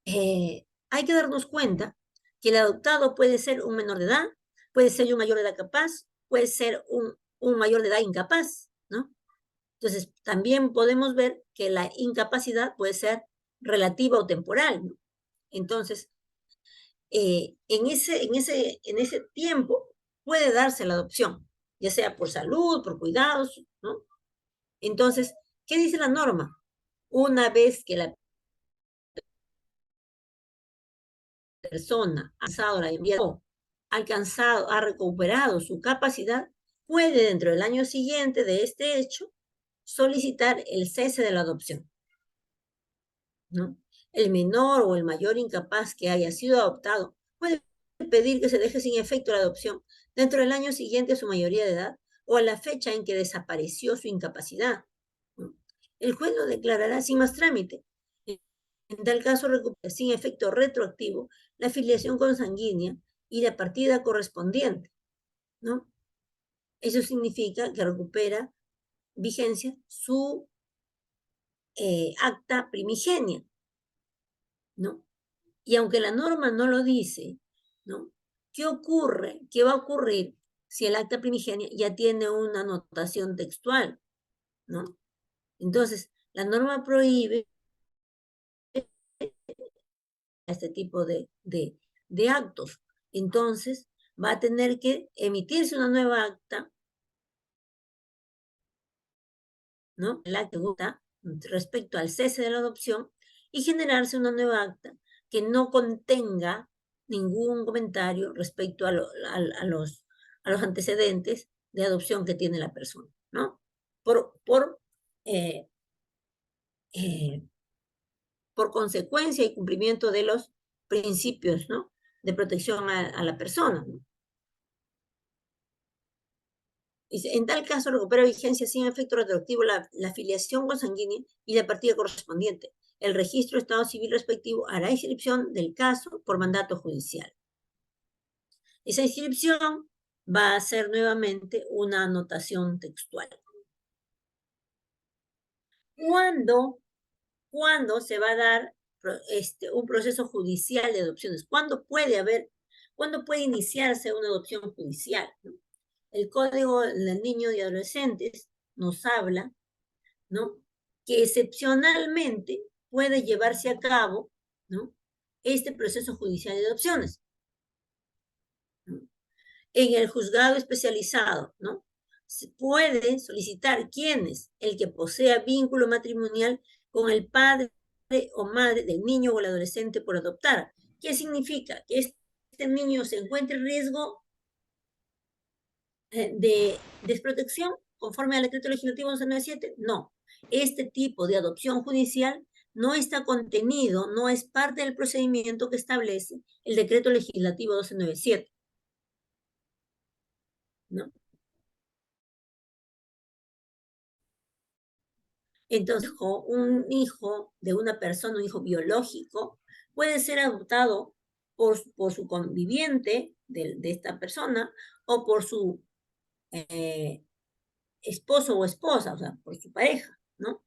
Hay que darnos cuenta que el adoptado puede ser un menor de edad, puede ser un mayor de edad capaz, puede ser un mayor de edad incapaz, ¿no? Entonces, también podemos ver que la incapacidad puede ser relativa o temporal, ¿no? Entonces, en ese tiempo puede darse la adopción, ya sea por salud, por cuidados, ¿no? Entonces, ¿qué dice la norma? Una vez que la persona alcanzado, ha recuperado su capacidad, puede dentro del año siguiente de este hecho solicitar el cese de la adopción, ¿no? El menor o el mayor incapaz que haya sido adoptado puede pedir que se deje sin efecto la adopción dentro del año siguiente a su mayoría de edad o a la fecha en que desapareció su incapacidad, ¿no? El juez lo declarará sin más trámite. En tal caso, recupera sin efecto retroactivo la afiliación consanguínea y la partida correspondiente, ¿no? Eso significa que recupera vigencia su acta primigenia, ¿no? Y aunque la norma no lo dice, ¿no? ¿Qué ocurre? ¿Qué va a ocurrir si el acta primigenia ya tiene una anotación textual, ¿no? Entonces, la norma prohíbe este tipo de actos. Entonces, va a tener que emitirse una nueva acta, ¿no? El acta respecto al cese de la adopción y generarse una nueva acta que no contenga ningún comentario respecto a los antecedentes de adopción que tiene la persona, ¿no? Por, eh, eh, por consecuencia y cumplimiento de los principios, ¿no? De protección a la persona, ¿no? En tal caso, recupera vigencia sin efecto retroactivo la afiliación consanguínea y la partida correspondiente. El registro de Estado Civil respectivo hará inscripción del caso por mandato judicial. Esa inscripción va a ser nuevamente una anotación textual. ¿Cuándo se va a dar un proceso judicial de adopciones? ¿Cuándo puede iniciarse una adopción judicial, ¿no? El Código del Niño y Adolescentes nos habla, ¿no? Que excepcionalmente puede llevarse a cabo, ¿no? Este proceso judicial de adopciones, ¿no? En el juzgado especializado, ¿no? Se puede solicitar quién el que posea vínculo matrimonial con el padre o madre del niño o el adolescente por adoptar. ¿Qué significa? Que este niño se encuentre en riesgo de desprotección conforme al decreto legislativo 1197. No, este tipo de adopción judicial no está contenido, no es parte del procedimiento que establece el decreto legislativo 1297, ¿no? Entonces, un hijo de una persona, un hijo biológico, puede ser adoptado por su conviviente de esta persona o por su esposo o esposa, o sea, por su pareja, ¿no?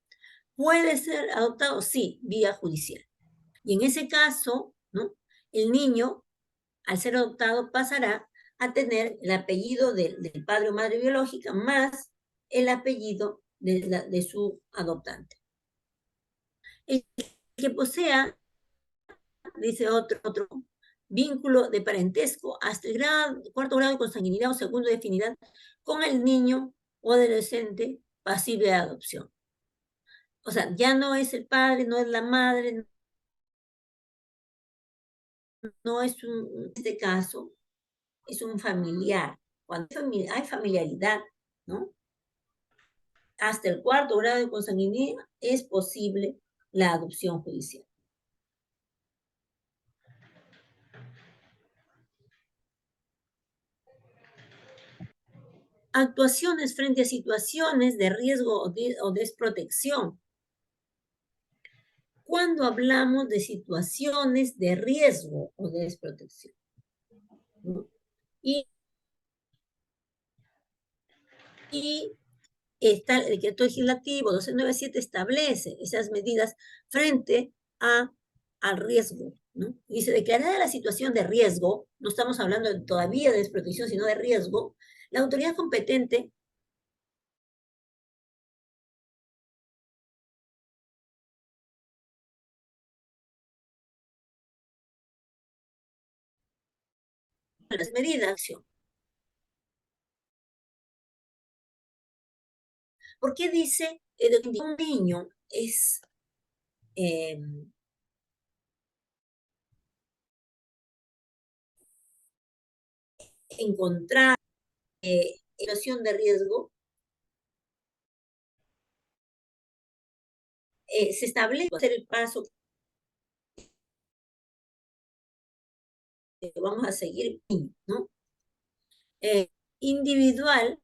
¿Puede ser adoptado? Sí, vía judicial. Y en ese caso, ¿no? El niño, al ser adoptado, pasará a tener el apellido del padre o madre biológica más el apellido de su adoptante. El que posea, dice otro vínculo de parentesco hasta el cuarto grado de consanguinidad o segundo de afinidad con el niño o adolescente pasible de adopción. O sea, ya no es el padre, no es la madre, no es en este caso, es un familiar. Cuando hay familiaridad, ¿no? Hasta el 4.º grado de consanguinidad es posible la adopción judicial. Actuaciones frente a situaciones de riesgo o desprotección. Cuando hablamos de situaciones de riesgo o desprotección, ¿no? Y está el decreto legislativo 1297 establece esas medidas frente al riesgo, ¿no? Dice, declarada la situación de riesgo, no estamos hablando todavía de desprotección, sino de riesgo, la autoridad competente las medidas de acción. ¿Por qué dice que un niño es encontrar situación de riesgo? Se establece hacer el paso que vamos a seguir, ¿no? Individual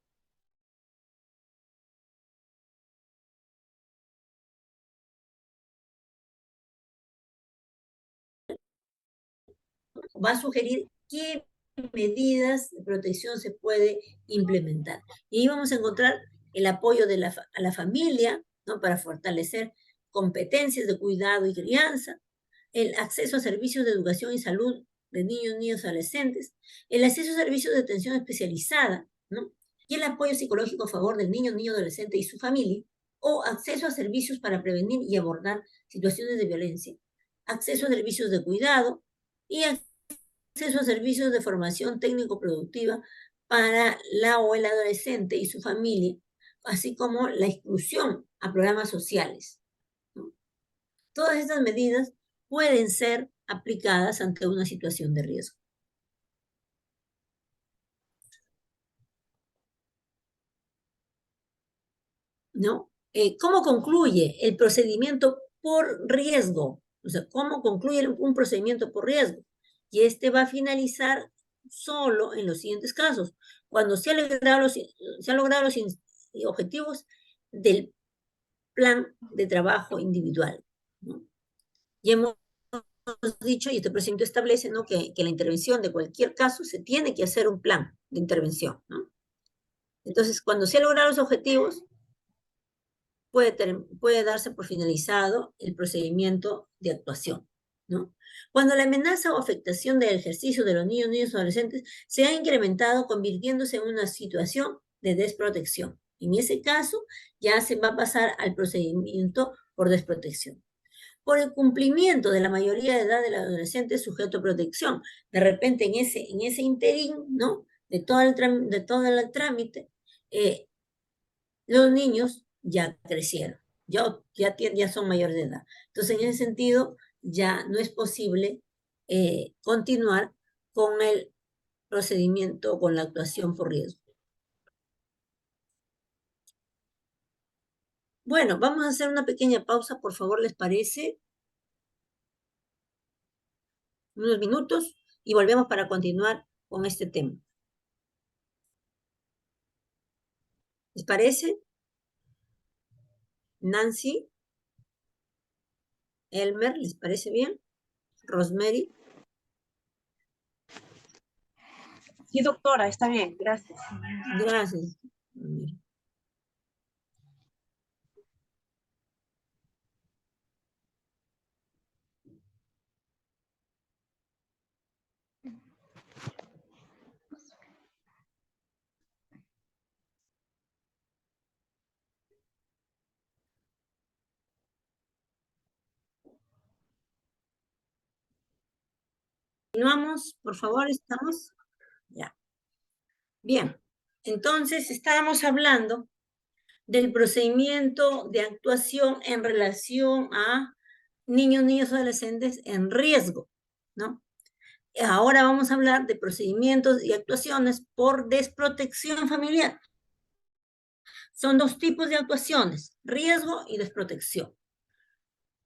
va a sugerir qué medidas de protección se puede implementar. Y ahí vamos a encontrar el apoyo a la familia, ¿no? Para fortalecer competencias de cuidado y crianza, el acceso a servicios de educación y salud de niños, niñas y adolescentes, el acceso a servicios de atención especializada, ¿no? Y el apoyo psicológico a favor del niño, niño, adolescente y su familia, o acceso a servicios para prevenir y abordar situaciones de violencia, acceso a servicios de cuidado y acceso a servicios de formación técnico-productiva para la o el adolescente y su familia, así como la exclusión a programas sociales, ¿no? Todas estas medidas pueden ser aplicadas ante una situación de riesgo, ¿no? ¿Cómo concluye el procedimiento por riesgo? O sea, ¿cómo concluye un procedimiento por riesgo? Y este va a finalizar solo en los siguientes casos. Cuando se han logrado los objetivos del plan de trabajo individual, ¿no? Y hemos dicho, y este procedimiento establece, ¿no? que la intervención de cualquier caso se tiene que hacer un plan de intervención, ¿no? Entonces, cuando se han logrado los objetivos, puede darse por finalizado el procedimiento de actuación, ¿no? Cuando la amenaza o afectación del ejercicio de los niños, niñas o adolescentes se ha incrementado convirtiéndose en una situación de desprotección. En ese caso, ya se va a pasar al procedimiento por desprotección. Por el cumplimiento de la mayoría de edad del adolescente sujeto a protección. De repente, en ese interín, ¿no? De todo el trámite, los niños ya crecieron, ya son mayores de edad. Entonces, en ese sentido, ya no es posible continuar con el procedimiento, con la actuación por riesgo. Bueno, vamos a hacer una pequeña pausa, por favor, ¿les parece? Unos minutos y volvemos para continuar con este tema. ¿Les parece? Nancy, Elmer, ¿les parece bien? Rosemary. Sí, doctora, está bien, gracias. Gracias. Continuamos, por favor, estamos. Ya. Bien, entonces estábamos hablando del procedimiento de actuación en relación a niños, niñas, adolescentes en riesgo, ¿no? Ahora vamos a hablar de procedimientos y actuaciones por desprotección familiar. Son dos tipos de actuaciones, riesgo y desprotección.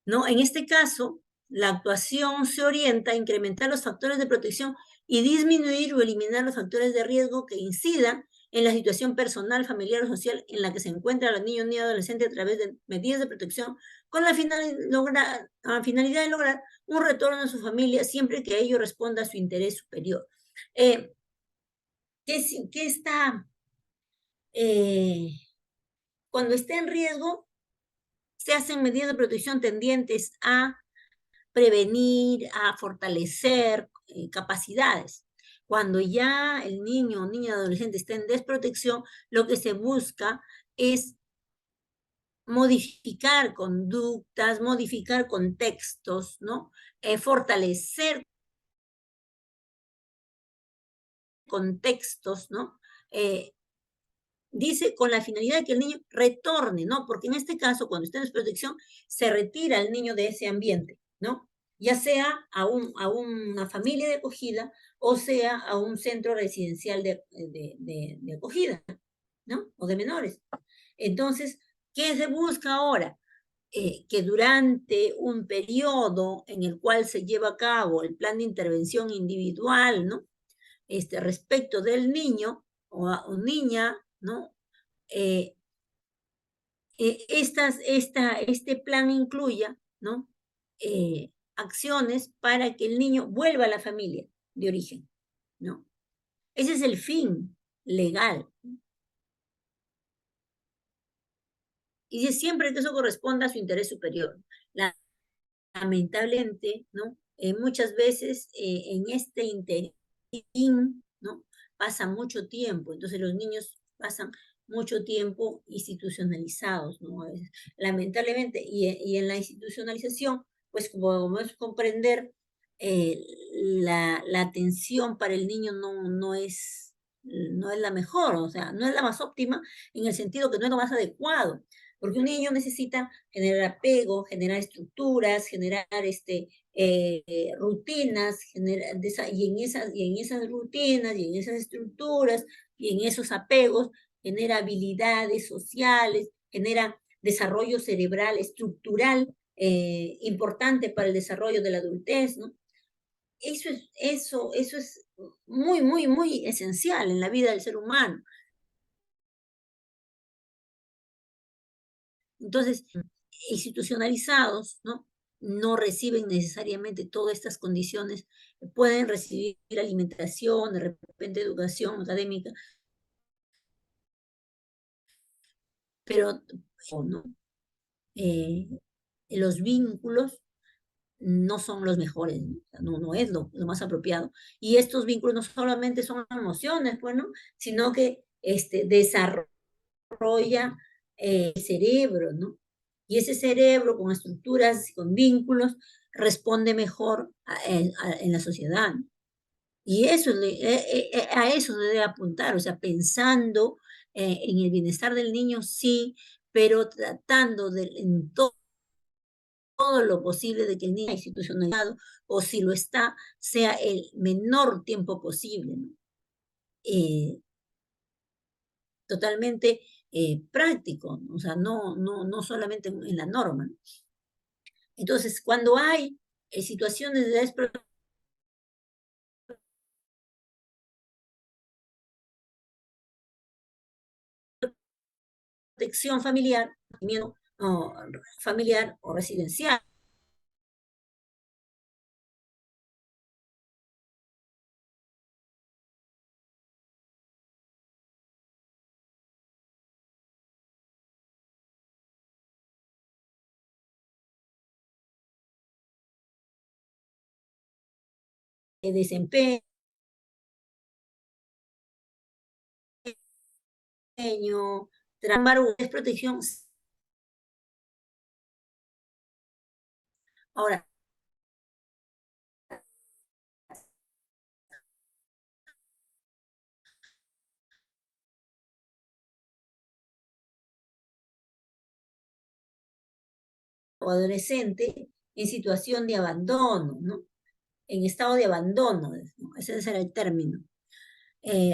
¿No? En este caso, la actuación se orienta a incrementar los factores de protección y disminuir o eliminar los factores de riesgo que incidan en la situación personal, familiar o social en la que se encuentra el niño o niña adolescente a través de medidas de protección con la finalidad de lograr un retorno a su familia siempre que ello responda a su interés superior. ¿Qué está? Cuando está en riesgo, se hacen medidas de protección tendientes a prevenir, a fortalecer capacidades. Cuando ya el niño o niña adolescente está en desprotección, lo que se busca es modificar conductas, modificar contextos, ¿no? Fortalecer contextos, ¿no? Dice con la finalidad de que el niño retorne, ¿no? Porque en este caso, cuando está en desprotección, se retira el niño de ese ambiente, ¿no? Ya sea a una familia de acogida o sea a un centro residencial de acogida, ¿no? O de menores. Entonces, ¿qué se busca ahora? Que durante un periodo en el cual se lleva a cabo el plan de intervención individual, ¿no? Respecto del niño o niña, ¿no? Este plan incluya, ¿no? Acciones para que el niño vuelva a la familia de origen, ¿no? Ese es el fin legal. Y siempre que eso corresponda a su interés superior. Lamentablemente, ¿no? Muchas veces en este interín, ¿no? Pasa mucho tiempo, entonces los niños pasan mucho tiempo institucionalizados, ¿no? A veces, lamentablemente, y en la institucionalización, pues como es comprender, la atención para el niño no es la mejor, o sea, no es la más óptima en el sentido que no es lo más adecuado, porque un niño necesita generar apego, generar estructuras, generar rutinas, y en esas rutinas, y en esas estructuras, y en esos apegos, genera habilidades sociales, genera desarrollo cerebral, estructural, importante para el desarrollo de la adultez, ¿no? Eso es muy, muy, muy esencial en la vida del ser humano. Entonces, institucionalizados, ¿no? No reciben necesariamente todas estas condiciones, pueden recibir alimentación, de repente educación académica, pero no, los vínculos no son los mejores, no es lo más apropiado. Y estos vínculos no solamente son emociones, bueno, sino que desarrolla el cerebro, ¿no? Y ese cerebro con estructuras, con vínculos, responde mejor en la sociedad. Y eso, a eso se debe apuntar, o sea, pensando en el bienestar del niño, sí, pero tratando en todo lo posible de que el niño institucionalizado, o si lo está, sea el menor tiempo posible, ¿no? Totalmente práctico, o sea, no solamente en la norma. Entonces, cuando hay situaciones de desprotección familiar, o familiar o residencial, desempeño, trabajo, desprotección. Ahora, o adolescente en situación de abandono, ¿no? en estado de abandono, ¿no? Ese era el término.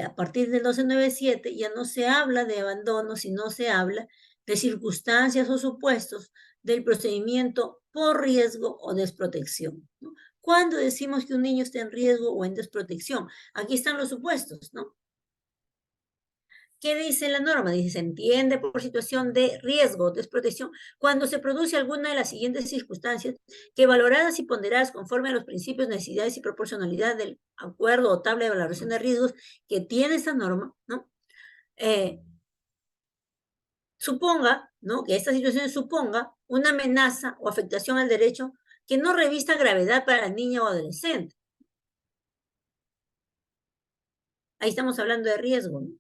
A partir del 1297 ya no se habla de abandono, sino se habla de circunstancias o supuestos del procedimiento por riesgo o desprotección, ¿no? ¿Cuándo decimos que un niño está en riesgo o en desprotección? Aquí están los supuestos, ¿no? ¿Qué dice la norma? Dice, se entiende por situación de riesgo o desprotección cuando se produce alguna de las siguientes circunstancias que valoradas y ponderadas conforme a los principios, necesidades y proporcionalidad del acuerdo o tabla de valoración de riesgos que tiene esta norma, ¿no? Suponga, ¿no? Que esta situación suponga una amenaza o afectación al derecho que no revista gravedad para la niña o adolescente. Ahí estamos hablando de riesgo, ¿no?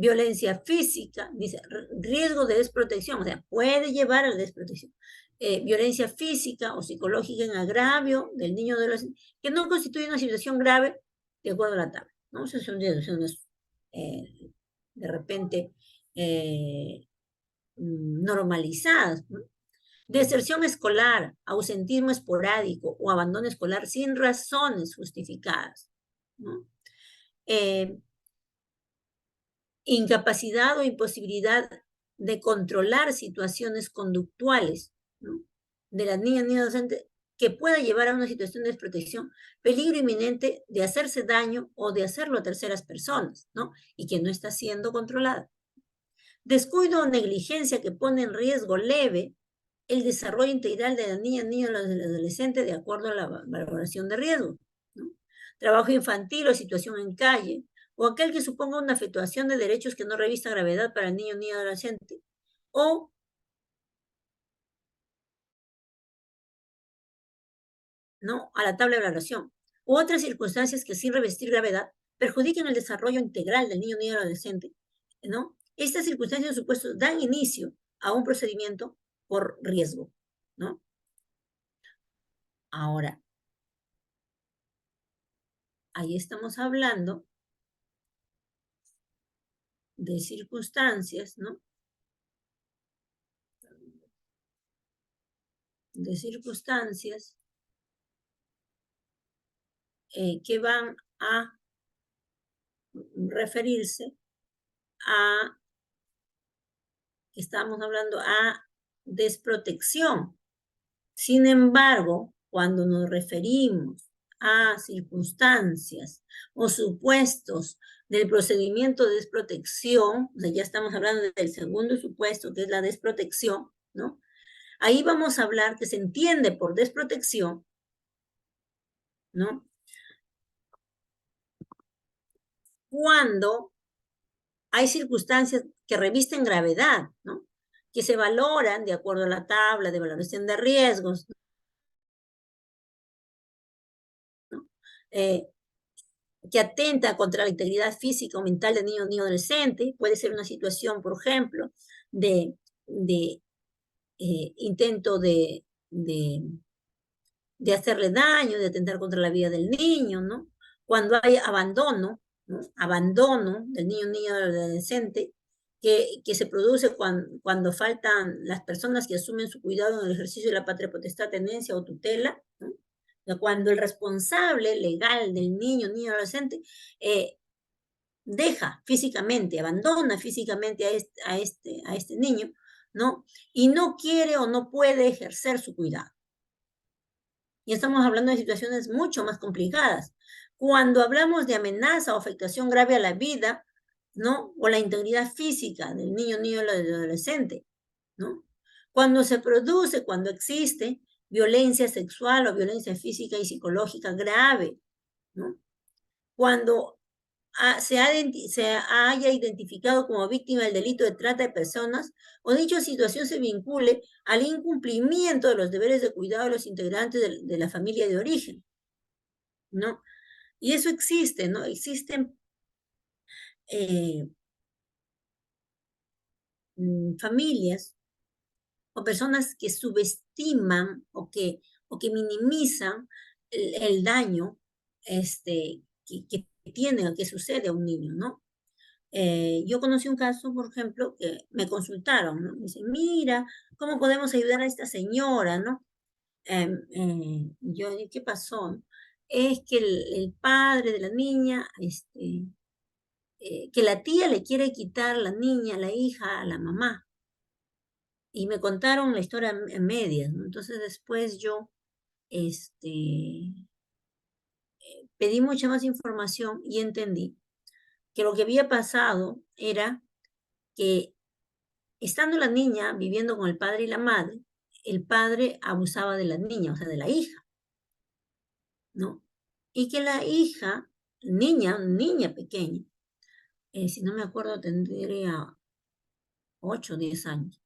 Violencia física, dice, riesgo de desprotección, o sea, puede llevar a la desprotección. Violencia física o psicológica en agravio del niño o adolescente, que no constituye una situación grave de acuerdo a la tabla, ¿no? Esas son situaciones de repente normalizadas, ¿no? Deserción escolar, ausentismo esporádico o abandono escolar sin razones justificadas, ¿no? Incapacidad o imposibilidad de controlar situaciones conductuales, ¿no? De las niñas y adolescentes que pueda llevar a una situación de desprotección, peligro inminente de hacerse daño o de hacerlo a terceras personas, ¿no? Y que no está siendo controlada. Descuido o negligencia que pone en riesgo leve el desarrollo integral de la niña, niño o adolescente de acuerdo a la valoración de riesgo, ¿no? Trabajo infantil o situación en calle, o aquel que suponga una afectación de derechos que no revista gravedad para el niño, niña o adolescente, o no a la tabla de valoración, u otras circunstancias que sin revestir gravedad perjudiquen el desarrollo integral del niño, niña o adolescente, ¿no? Estas circunstancias supuestos dan inicio a un procedimiento por riesgo, ¿no? Ahora, ahí estamos hablando de circunstancias, ¿no? De circunstancias que van a referirse a, estamos hablando a desprotección. Sin embargo, cuando nos referimos a circunstancias o supuestos del procedimiento de desprotección, o sea, ya estamos hablando del segundo supuesto, que es la desprotección, ¿no? Ahí vamos a hablar que se entiende por desprotección, ¿no? Cuando hay circunstancias que revisten gravedad, ¿no? Que se valoran de acuerdo a la tabla de valoración de riesgos, ¿no? Que atenta contra la integridad física o mental del niño o niño adolescente. Puede ser una situación, por ejemplo, de intento de hacerle daño, de atentar contra la vida del niño, ¿no? Cuando hay abandono, ¿no? Abandono del niño o niña adolescente, que se produce cuando faltan las personas que asumen su cuidado en el ejercicio de la patria potestad, tenencia o tutela, ¿no? Cuando el responsable legal del niño, niña adolescente, deja físicamente, abandona físicamente a este niño, ¿no? Y no quiere o no puede ejercer su cuidado. Y estamos hablando de situaciones mucho más complicadas. Cuando hablamos de amenaza o afectación grave a la vida, ¿no? O la integridad física del niño, niño o del adolescente, ¿no? Cuando se produce, cuando existe violencia sexual o violencia física y psicológica grave, ¿no? Cuando se haya identificado como víctima del delito de trata de personas o dicha situación se vincule al incumplimiento de los deberes de cuidado de los integrantes de la familia de origen, ¿no? Y eso existe, ¿no? Existen familias o personas que subestiman o que minimizan el daño que tiene o que sucede a un niño, ¿no? Yo conocí un caso, por ejemplo, que me consultaron, ¿no? Me dicen, mira, ¿cómo podemos ayudar a esta señora, no? yo, ¿qué pasó? Es que el padre de la niña, que la tía le quiere quitar la niña, la hija, a la mamá. Y me contaron la historia en medias, ¿no? Entonces después yo, pedí mucha más información y entendí que lo que había pasado era que estando la niña viviendo con el padre y la madre, el padre abusaba de la niña, o sea, de la hija, ¿no? Y que la hija, niña pequeña, si no me acuerdo, tendría 8 o 10 años,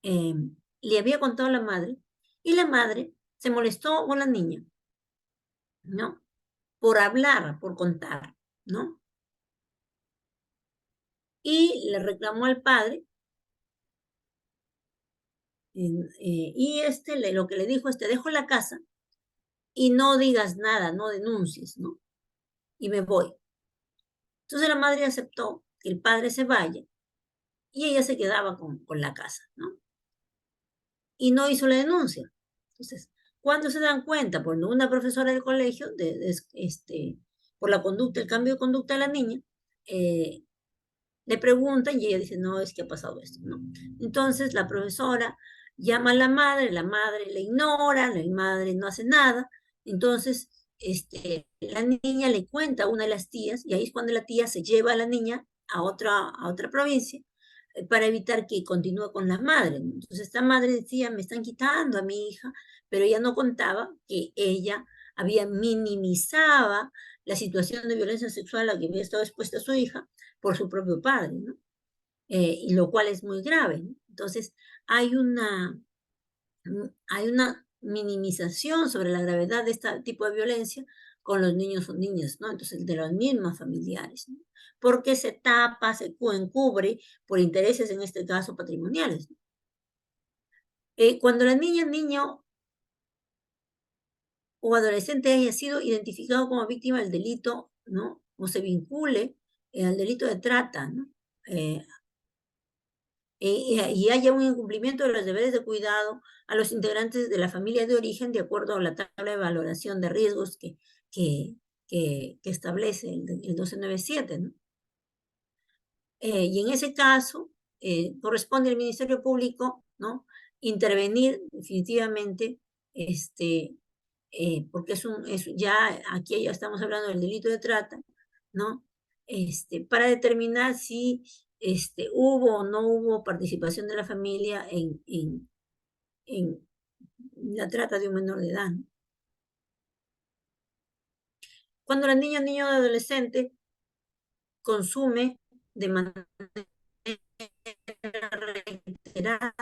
eh, le había contado a la madre y la madre se molestó con la niña, ¿no? Por hablar, por contar, ¿no? Y le reclamó al padre y lo que le dijo es, te dejo la casa y no digas nada, no denuncies, ¿no? Y me voy. Entonces la madre aceptó que el padre se vaya y ella se quedaba con la casa, ¿no? Y no hizo la denuncia. Entonces, ¿cuándo se dan cuenta? Cuando una profesora del colegio, por la conducta, el cambio de conducta de la niña, eh, le preguntan y ella dice, no, es que ha pasado esto, ¿no? Entonces la profesora llama a la madre le ignora, la madre no hace nada, entonces la niña le cuenta a una de las tías y ahí es cuando la tía se lleva a la niña a otra provincia para evitar que continúe con la madre. Entonces esta madre decía, me están quitando a mi hija, pero ella no contaba que ella había minimizado la situación de violencia sexual a la que había estado expuesta su hija por su propio padre, ¿no? Y lo cual es muy grave, ¿no? Entonces, hay una, hay una minimización sobre la gravedad de este tipo de violencia con los niños o niñas, ¿no? Entonces, de los mismos familiares, ¿no? Porque se tapa, se encubre por intereses, en este caso, patrimoniales, ¿no? Cuando la niño o adolescente haya sido identificado como víctima del delito, ¿no? O se vincule al delito de trata, ¿no? Y haya un incumplimiento de los deberes de cuidado a los integrantes de la familia de origen de acuerdo a la tabla de valoración de riesgos que, que establece el 1297, ¿no? Y en ese caso, corresponde al Ministerio Público, ¿no? Intervenir definitivamente, porque ya aquí ya estamos hablando del delito de trata, ¿no? Para determinar si hubo o no hubo participación de la familia en la trata de un menor de edad, ¿no? Cuando la niño o adolescente consume de manera reiterada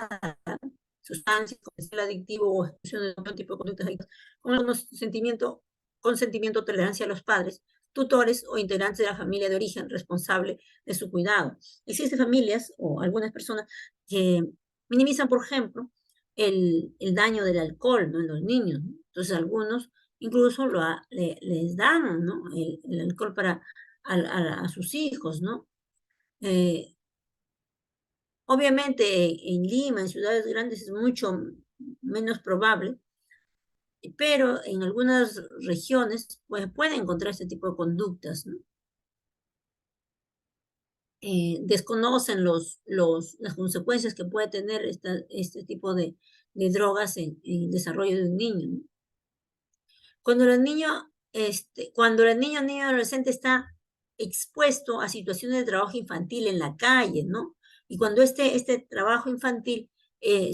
sustancias, como el adictivo o ejecución de otro tipo de conductas adictivas, con el consentimiento o tolerancia a los padres, tutores o integrantes de la familia de origen responsable de su cuidado. Existen familias o algunas personas que minimizan, por ejemplo, el daño del alcohol, ¿no? En los niños, ¿no? Entonces algunos incluso les dan, ¿no? El alcohol a sus hijos, ¿no? Obviamente en Lima, en ciudades grandes, es mucho menos probable, pero en algunas regiones pues, puede encontrar este tipo de conductas, ¿no? Desconocen las consecuencias que puede tener este tipo de drogas en el desarrollo de un niño, ¿no? Cuando el niño adolescente está expuesto a situaciones de trabajo infantil en la calle, ¿no? Y cuando este trabajo infantil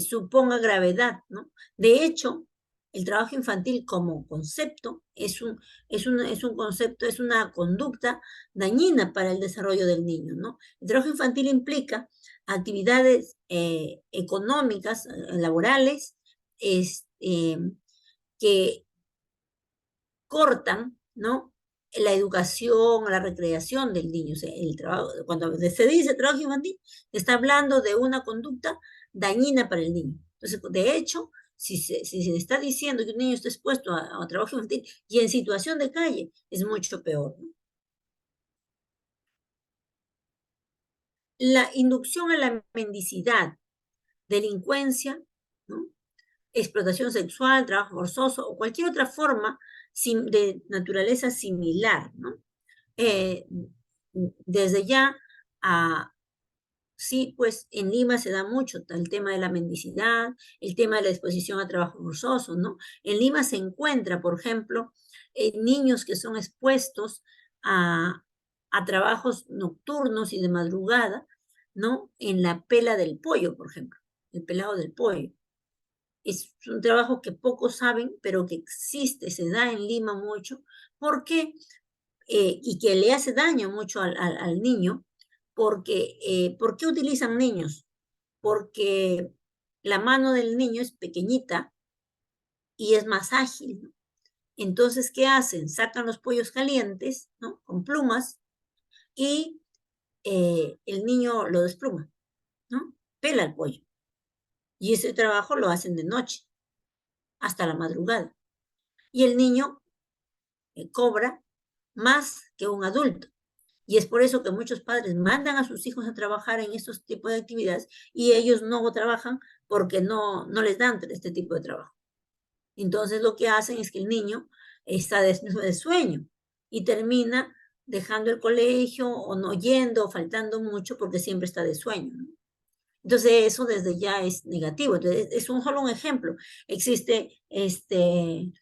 suponga gravedad, ¿no? De hecho, el trabajo infantil como concepto es un concepto, es una conducta dañina para el desarrollo del niño, ¿no? El trabajo infantil implica actividades económicas, laborales, que cortan, ¿no? La educación, la recreación del niño. O sea, el trabajo, cuando se dice trabajo infantil, está hablando de una conducta dañina para el niño. Entonces, de hecho, si se está diciendo que un niño está expuesto a trabajo infantil y en situación de calle, es mucho peor, ¿no? La inducción a la mendicidad, delincuencia, ¿no? explotación sexual, trabajo forzoso o cualquier otra forma de naturaleza similar, ¿no? Desde ya, sí, pues en Lima se da mucho el tema de la mendicidad, el tema de la exposición a trabajo forzoso, ¿no? En Lima se encuentra, por ejemplo, niños que son expuestos a trabajos nocturnos y de madrugada, ¿no? En la pela del pollo, por ejemplo, el pelado del pollo. Es un trabajo que pocos saben, pero que existe, se da en Lima mucho. ¿Por qué? Y que le hace daño mucho al niño, porque ¿por qué utilizan niños? Porque la mano del niño es pequeñita y es más ágil, ¿no? Entonces, ¿qué hacen? Sacan los pollos calientes, ¿no? Con plumas y el niño lo despluma, ¿no? Pela el pollo. Y ese trabajo lo hacen de noche, hasta la madrugada. Y el niño cobra más que un adulto. Y es por eso que muchos padres mandan a sus hijos a trabajar en estos tipos de actividades y ellos no trabajan porque no les dan este tipo de trabajo. Entonces lo que hacen es que el niño está de sueño y termina dejando el colegio o no yendo, o faltando mucho porque siempre está de sueño, ¿no? Entonces eso desde ya es negativo. Entonces es solo un ejemplo. Existe el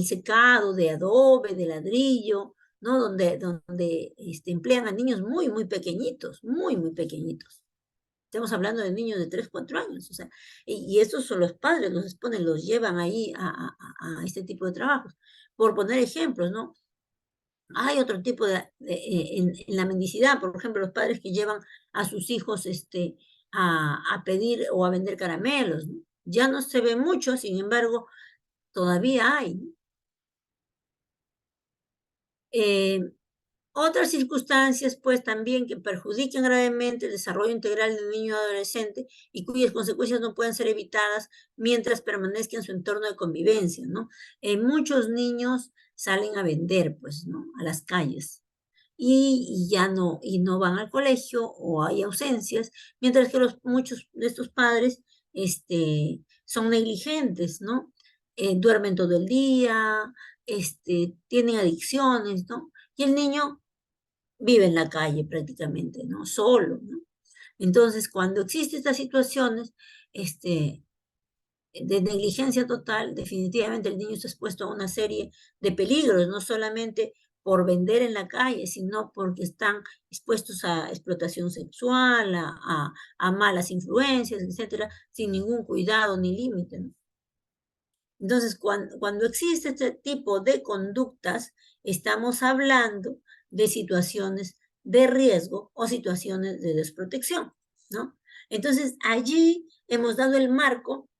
secado de adobe, de ladrillo, ¿no? Donde emplean a niños muy, muy pequeñitos, muy, muy pequeñitos. Estamos hablando de niños de 3, 4 años, o sea, y estos son los padres, los exponen, los llevan ahí a este tipo de trabajos. Por poner ejemplos, ¿no? Hay otro tipo en la mendicidad, por ejemplo, los padres que llevan a sus hijos a pedir o a vender caramelos, ¿no? Ya no se ve mucho, sin embargo, todavía hay, ¿no? Otras circunstancias, pues, también que perjudican gravemente el desarrollo integral del niño o adolescente y cuyas consecuencias no pueden ser evitadas mientras permanezca en su entorno de convivencia, ¿no? Muchos niños salen a vender, pues, ¿no? A las calles y ya no van al colegio o hay ausencias, mientras que muchos de estos padres, son negligentes, ¿no? Duermen todo el día, tienen adicciones, ¿no? Y el niño vive en la calle prácticamente, ¿no? Solo, ¿no? Entonces, cuando existen estas situaciones, de negligencia total, definitivamente el niño está expuesto a una serie de peligros, no solamente por vender en la calle, sino porque están expuestos a explotación sexual, a malas influencias, etcétera, sin ningún cuidado ni límite, ¿no? Entonces, cuando existe este tipo de conductas, estamos hablando de situaciones de riesgo o situaciones de desprotección, ¿no? Entonces, allí hemos dado el marco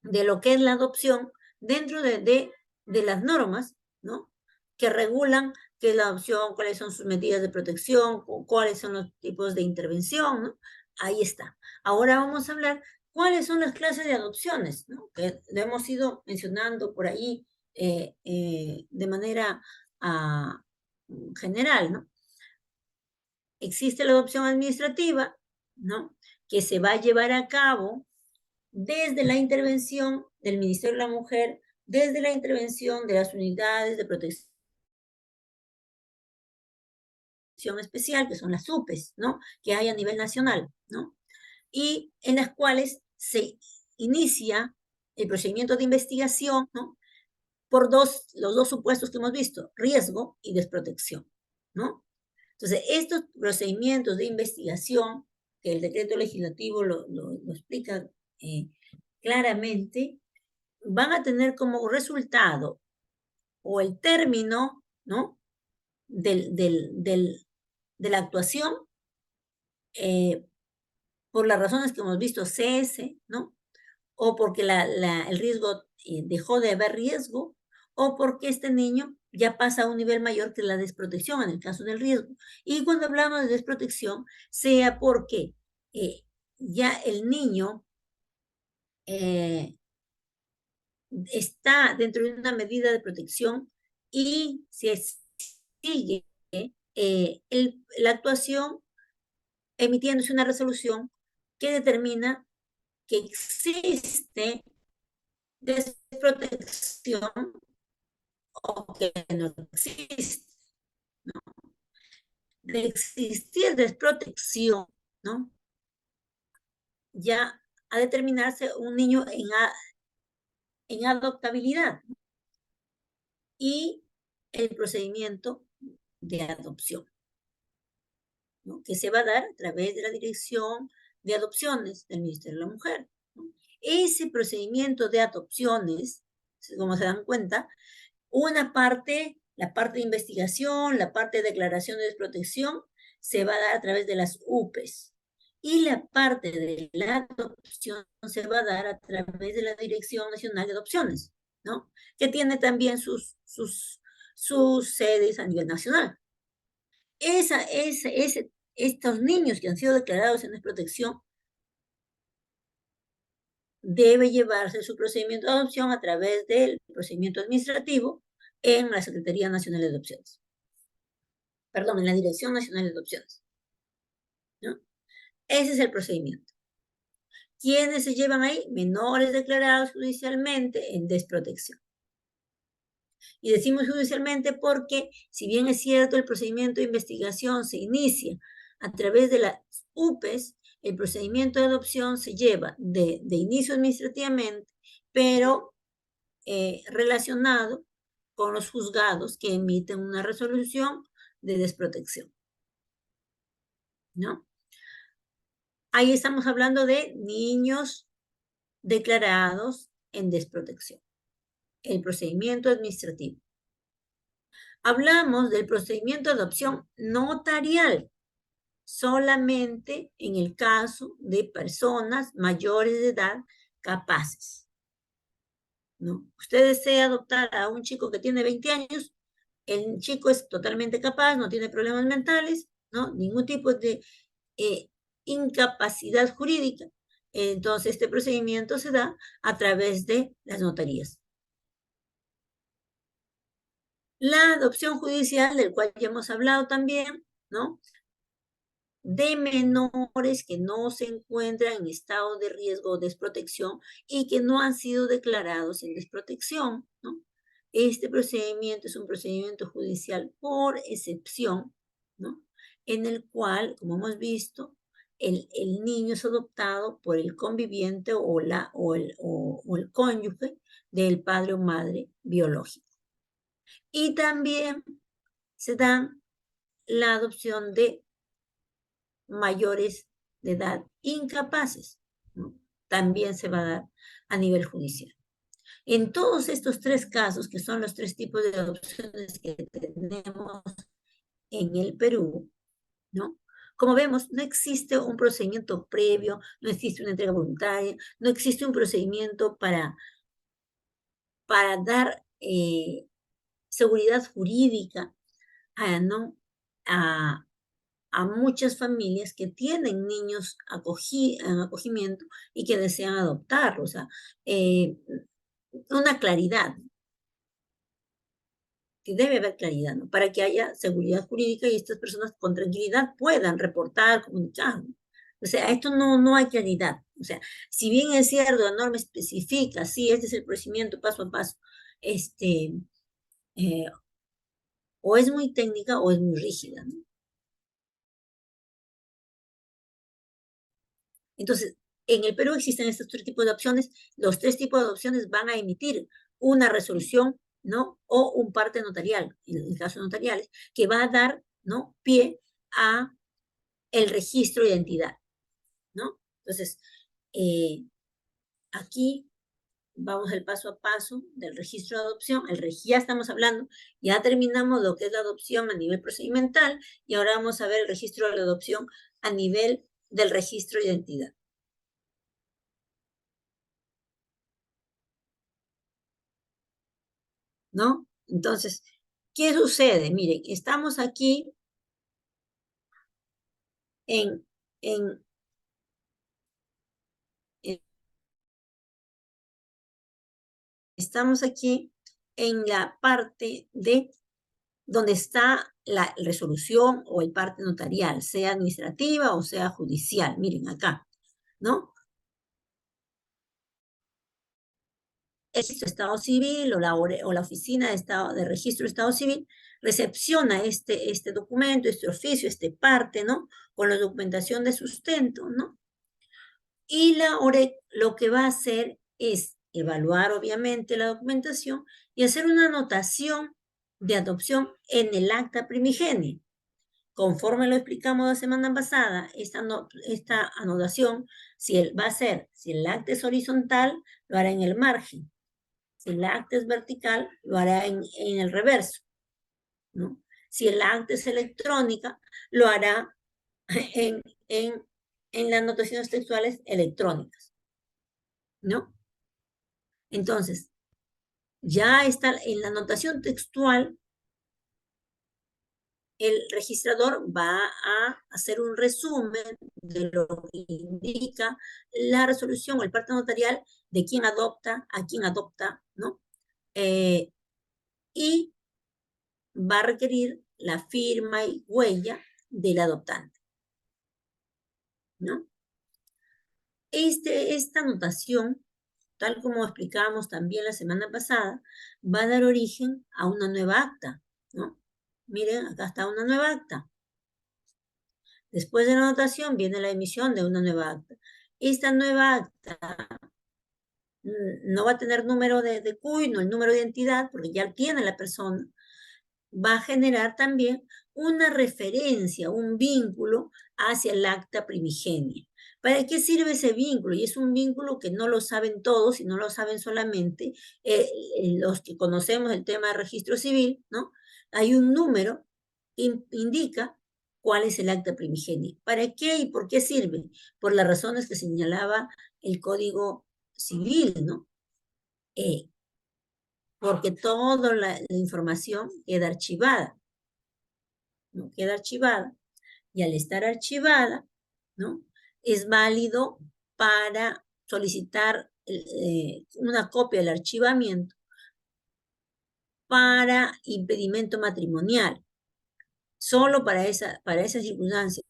de lo que es la adopción dentro de las normas, ¿no? Que regulan qué es la adopción, cuáles son sus medidas de protección, cuáles son los tipos de intervención, ¿no? Ahí está. Ahora vamos a hablar cuáles son las clases de adopciones, ¿no? Que lo hemos ido mencionando por ahí de manera general, ¿no? Existe la adopción administrativa, ¿no? Que se va a llevar a cabo desde la intervención del Ministerio de la Mujer, desde la intervención de las unidades de protección especial, que son las UPEs, ¿no? Que hay a nivel nacional, ¿no? Y en las cuales se inicia el procedimiento de investigación, ¿no? Por los dos supuestos que hemos visto, riesgo y desprotección, ¿no? Entonces, estos procedimientos de investigación, que el decreto legislativo lo explica claramente, van a tener como resultado o el término, ¿no? De la actuación, por las razones que hemos visto, cese, ¿no? O porque el riesgo dejó de haber riesgo, o porque este niño ya pasa a un nivel mayor que la desprotección en el caso del riesgo. Y cuando hablamos de desprotección, sea porque ya el niño está dentro de una medida de protección y se sigue la actuación emitiéndose una resolución que determina que existe desprotección o que no existe, ¿no? De existir desprotección, ¿no? Ya a determinarse un niño en adoptabilidad y el procedimiento de adopción, ¿no? Que se va a dar a través de la Dirección de Adopciones del Ministerio de la Mujer, ¿no? Ese procedimiento de adopciones, como se dan cuenta, una parte, la parte de investigación, la parte de declaración de desprotección, se va a dar a través de las UPEs. Y la parte de la adopción se va a dar a través de la Dirección Nacional de Adopciones, ¿no? Que tiene también sus sedes a nivel nacional. Estos niños que han sido declarados en desprotección debe llevarse su procedimiento de adopción a través del procedimiento administrativo en la Secretaría Nacional de Adopciones. Perdón, en la Dirección Nacional de Adopciones, ¿no? Ese es el procedimiento. ¿Quiénes se llevan ahí? Menores declarados judicialmente en desprotección. Y decimos judicialmente porque, si bien es cierto, el procedimiento de investigación se inicia a través de las UPEs, el procedimiento de adopción se lleva de inicio administrativamente, pero relacionado con los juzgados que emiten una resolución de desprotección, ¿no? Ahí estamos hablando de niños declarados en desprotección. El procedimiento administrativo. Hablamos del procedimiento de adopción notarial, solamente en el caso de personas mayores de edad capaces, ¿no? Usted desea adoptar a un chico que tiene 20 años, el chico es totalmente capaz, no tiene problemas mentales, ¿no? Ningún tipo de incapacidad jurídica. Entonces, este procedimiento se da a través de las notarías. La adopción judicial, del cual ya hemos hablado también, ¿no? De menores que no se encuentran en estado de riesgo o desprotección y que no han sido declarados en desprotección, ¿no? Este procedimiento es un procedimiento judicial por excepción, ¿no? En el cual, como hemos visto, el niño es adoptado por el conviviente o el cónyuge del padre o madre biológico. Y también se da la adopción de mayores de edad incapaces, ¿no? También se va a dar a nivel judicial. En todos estos tres casos, que son los tres tipos de adopciones que tenemos en el Perú, ¿no? Como vemos, no existe un procedimiento previo, no existe una entrega voluntaria, no existe un procedimiento para dar seguridad jurídica ¿no? a muchas familias que tienen niños en acogimiento y que desean adoptarlos. O sea, una claridad, que debe haber claridad, ¿no? Para que haya seguridad jurídica y estas personas con tranquilidad puedan reportar, comunicar, ¿no? O sea, esto no hay claridad. O sea, si bien es cierto, la norma especifica, sí, este es el procedimiento paso a paso, o es muy técnica o es muy rígida, ¿no? Entonces, en el Perú existen estos tres tipos de opciones. Los tres tipos de opciones van a emitir una resolución, ¿no? O un parte notarial, en el caso de notariales, que va a dar, ¿no? Pie a el registro de identidad, ¿no? Entonces, aquí vamos el paso a paso del registro de adopción. Ya estamos hablando, ya terminamos lo que es la adopción a nivel procedimental y ahora vamos a ver el registro de la adopción a nivel del registro de identidad. ¿No? Entonces, ¿qué sucede? Miren, estamos aquí en estamos aquí en la parte de donde está la resolución o el parte notarial, sea administrativa o sea judicial. Miren acá, ¿no? el Estado Civil o la Oficina de Registro de Estado Civil recepciona este documento, este oficio, este parte, ¿no? Con la documentación de sustento, ¿no? Y la OREC lo que va a hacer es evaluar, obviamente, la documentación y hacer una anotación de adopción en el acta primigenia. Conforme lo explicamos la semana pasada, esta anotación, si el acta es horizontal, lo hará en el margen. Si el acta es vertical, lo hará en el reverso, ¿no? Si el acta es electrónica, lo hará en, en, en las anotaciones textuales electrónicas, ¿no? Entonces, ya está en la anotación textual, el registrador va a hacer un resumen de lo que indica la resolución o el parte notarial de quién adopta, a quién adopta, ¿no? Y va a requerir la firma y huella del adoptante, ¿no? Esta anotación, tal como explicábamos también la semana pasada, va a dar origen a una nueva acta, ¿no? Miren, acá está una nueva acta. Después de la anotación viene la emisión de una nueva acta. Esta nueva acta no va a tener número de CUI, no el número de identidad, porque ya tiene la persona. Va a generar también una referencia, un vínculo hacia el acta primigenia. ¿Para qué sirve ese vínculo? Y es un vínculo que no lo saben todos y no lo saben solamente los que conocemos el tema de registro civil, ¿no? Hay un número que indica cuál es el acta primigenia. ¿Para qué y por qué sirve? Por las razones que señalaba el Código Civil, ¿no? Porque toda la información queda archivada, ¿no? Queda archivada, y al estar archivada, ¿no? Es válido para solicitar una copia del archivamiento para impedimento matrimonial, solo para esas circunstancias.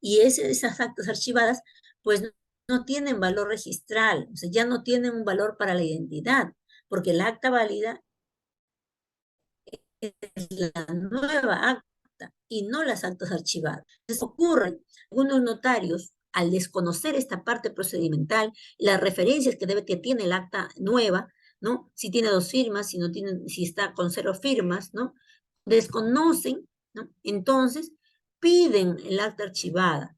Y esas actas archivadas, pues no tienen valor registral, o sea, ya no tienen un valor para la identidad, porque el acta válida es la nueva acta y no las actas archivadas. Entonces ocurre, algunos notarios, al desconocer esta parte procedimental, las referencias que tiene el acta nueva, ¿no? Si tiene 2 firmas, si está con 0 firmas, ¿no? Desconocen, ¿no? Entonces piden el acta archivada,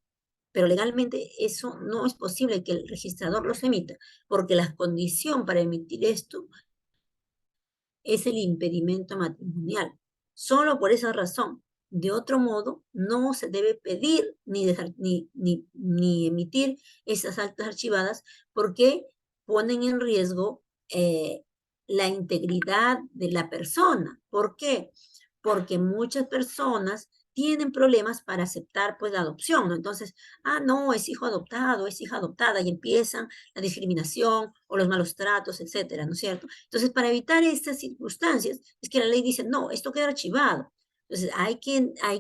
pero legalmente eso no es posible que el registrador los emita, porque la condición para emitir esto es el impedimento matrimonial. Solo por esa razón. De otro modo, no se debe pedir ni emitir esas actas archivadas porque ponen en riesgo la integridad de la persona. ¿Por qué? Porque muchas personas tienen problemas para aceptar pues la adopción, ¿no? Entonces, no, es hijo adoptado, es hija adoptada, y empiezan la discriminación o los malos tratos, etcétera, ¿no es cierto? Entonces, para evitar estas circunstancias, es que la ley dice, no, esto queda archivado. Entonces, hay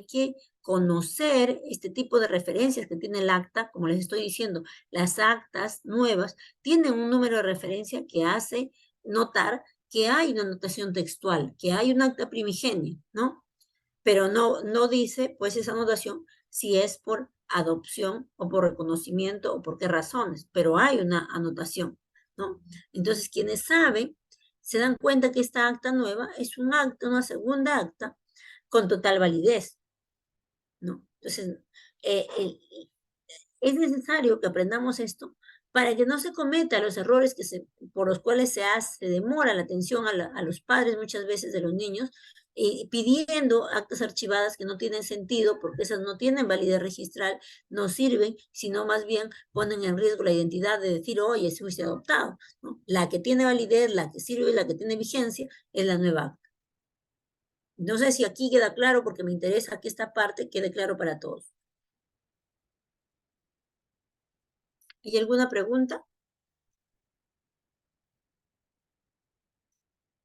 que conocer este tipo de referencias que tiene el acta, como les estoy diciendo, las actas nuevas tienen un número de referencia que hace notar que hay una anotación textual, que hay un acta primigenia, ¿no? Pero no dice, pues, esa anotación si es por adopción o por reconocimiento o por qué razones, pero hay una anotación, ¿no? Entonces, quienes saben se dan cuenta que esta acta nueva es un acta, una segunda acta con total validez, ¿no? Entonces, eh, eh, es necesario que aprendamos esto para que no se cometan los errores por los cuales se demora la atención a los padres muchas veces de los niños, pidiendo actas archivadas que no tienen sentido porque esas no tienen validez registral, no sirven, sino más bien ponen en riesgo la identidad de decir, oye, fuiste adoptado, ¿no? La que tiene validez, la que sirve, la que tiene vigencia, es la nueva acta. No sé si aquí queda claro porque me interesa que esta parte quede claro para todos. ¿Hay alguna pregunta?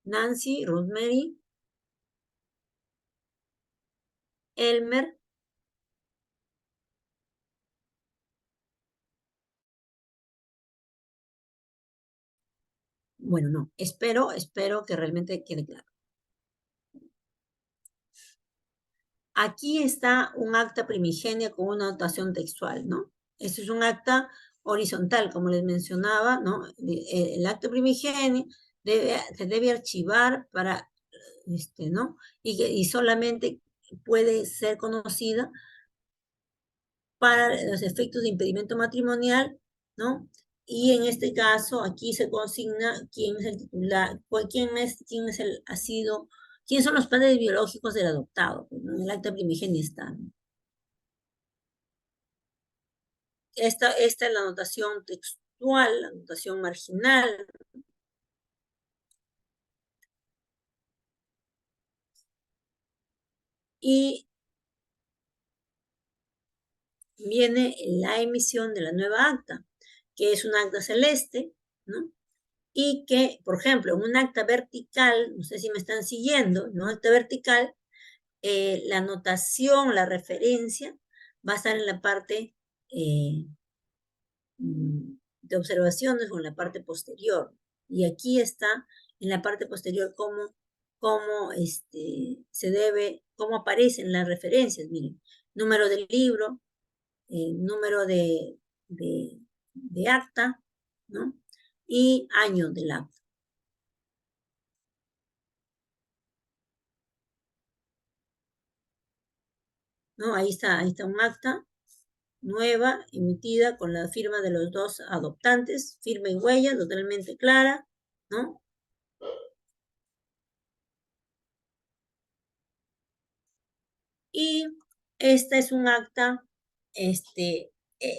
Nancy, Rosemary, Elmer. Bueno, no, espero que realmente quede claro. Aquí está un acta primigenia con una anotación textual, ¿no? Este es un acta horizontal, como les mencionaba, ¿no? El acta primigenio se debe archivar para, ¿no? Y solamente puede ser conocida para los efectos de impedimento matrimonial, ¿no? Y en este caso, aquí se consigna quién es el titular, quiénes son los padres biológicos del adoptado, ¿no? En el acta primigenia está, ¿no? Esta es la anotación textual, la anotación marginal. Y viene la emisión de la nueva acta, que es un acta celeste, ¿no? Y que, por ejemplo, en un acta vertical, no sé si me están siguiendo, en un acta vertical, la anotación, la referencia, va a estar en la parte de observaciones o en la parte posterior. Y aquí está en la parte posterior cómo cómo aparecen las referencias. Miren, número del libro, número de acta, ¿no? Y año del acta. ¿No? Ahí está un acta nueva, emitida con la firma de los dos adoptantes, firma y huella, totalmente clara, ¿no? Y esta es un acta,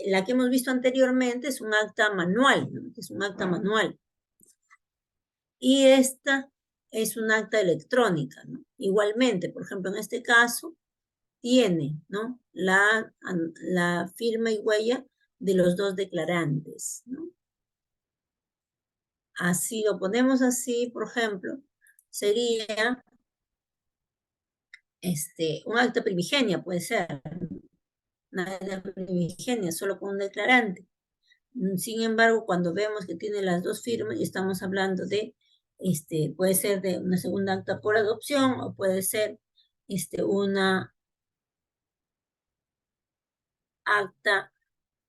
la que hemos visto anteriormente es un acta manual, ¿no? Es un acta manual. Y esta es un acta electrónica, ¿no? Igualmente, por ejemplo, en este caso, tiene, ¿no? La firma y huella de los dos declarantes, ¿no? Así lo ponemos así, por ejemplo, sería un acta primigenia, puede ser, una acta primigenia, solo con un declarante. Sin embargo, cuando vemos que tiene las dos firmas, y estamos hablando de, puede ser de una segunda acta por adopción, o puede ser una acta,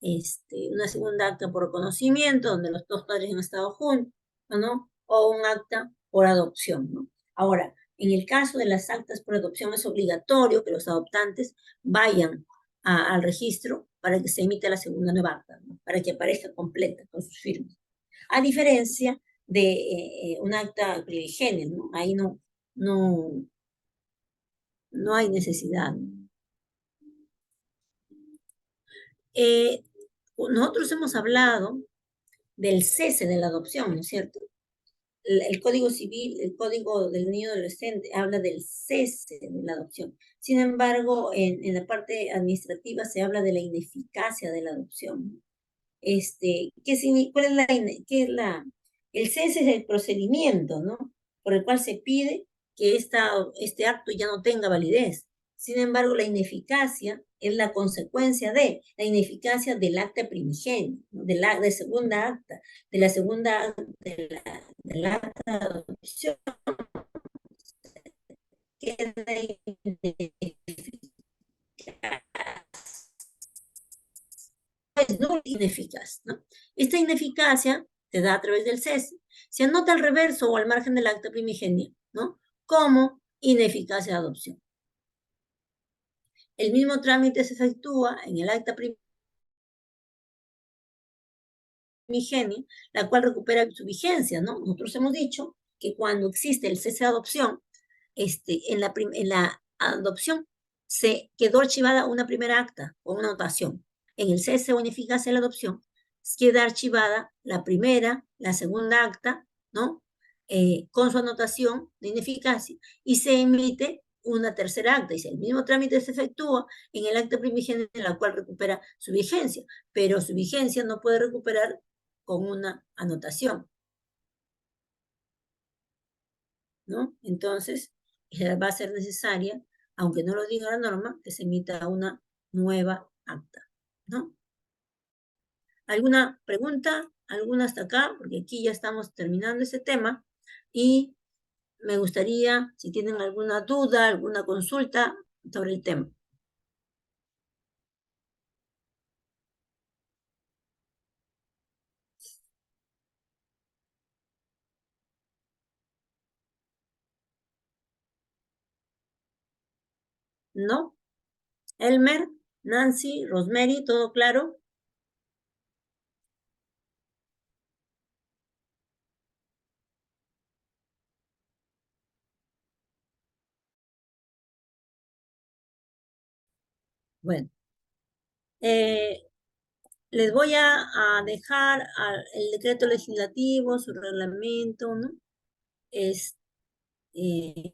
una segunda acta por reconocimiento, donde los dos padres han estado juntos, ¿no? O un acta por adopción, ¿no? Ahora, en el caso de las actas por adopción es obligatorio que los adoptantes vayan al registro para que se emita la segunda nueva acta, ¿no? Para que aparezca completa con sus firmas. A diferencia de un acta primigenia, ¿no? Ahí no hay necesidad. Nosotros hemos hablado del cese de la adopción, ¿no es cierto? El Código Civil, el Código del Niño Adolescente, habla del cese de la adopción. Sin embargo, en la parte administrativa se habla de la ineficacia de la adopción. El cese es el procedimiento, ¿no? Por el cual se pide que este acto ya no tenga validez. Sin embargo, la ineficacia es la consecuencia de la ineficacia del acta primigenio, ¿no? de segunda acta, de la acta de adopción, queda ineficaz. Es nula, ineficaz, ¿no? Esta ineficacia se da a través del cese. Se anota al reverso o al margen del acta primigenia, ¿no? Como ineficacia de adopción. El mismo trámite se efectúa en el acta primigenia, la cual recupera su vigencia, ¿no? Nosotros hemos dicho que cuando existe el cese de adopción, en la adopción se quedó archivada una primera acta o una anotación. En el cese o ineficacia de la adopción queda archivada la primera, la segunda acta, ¿no? Con su anotación de ineficacia y se emite una tercera acta. Y si el mismo trámite se efectúa en el acta primigenia, en la cual recupera su vigencia, pero su vigencia no puede recuperar con una anotación, ¿no? Entonces, va a ser necesaria, aunque no lo diga la norma, que se emita una nueva acta, ¿no? ¿Alguna pregunta? alguna hasta acá, porque aquí ya estamos terminando ese tema, y me gustaría, si tienen alguna duda, alguna consulta sobre el tema. ¿No? Elmer, Nancy, Rosemary, ¿todo claro? Bueno, eh, les voy a dejar el decreto legislativo, su reglamento, ¿no? Es, eh,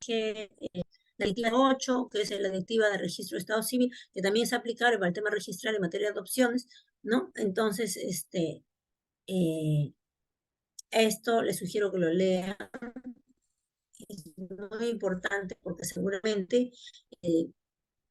que la directiva 8, que es la directiva de registro de Estado Civil, que también es aplicable para el tema registral en materia de adopciones, ¿no? Entonces, esto les sugiero que lo lean. Es muy importante porque seguramente eh,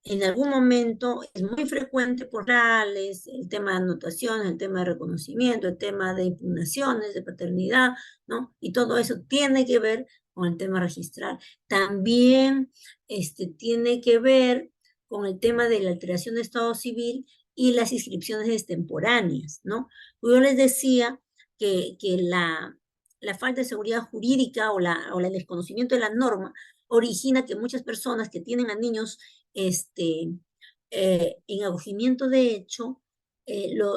en algún momento es muy frecuente por orales, el tema de anotaciones, el tema de reconocimiento, el tema de impugnaciones, de paternidad, ¿no? Y todo eso tiene que ver con el tema registral. También tiene que ver con el tema de la alteración de estado civil y las inscripciones extemporáneas, ¿no? Yo les decía que la falta de seguridad jurídica o el desconocimiento de la norma origina que muchas personas que tienen a niños en acogimiento de hecho,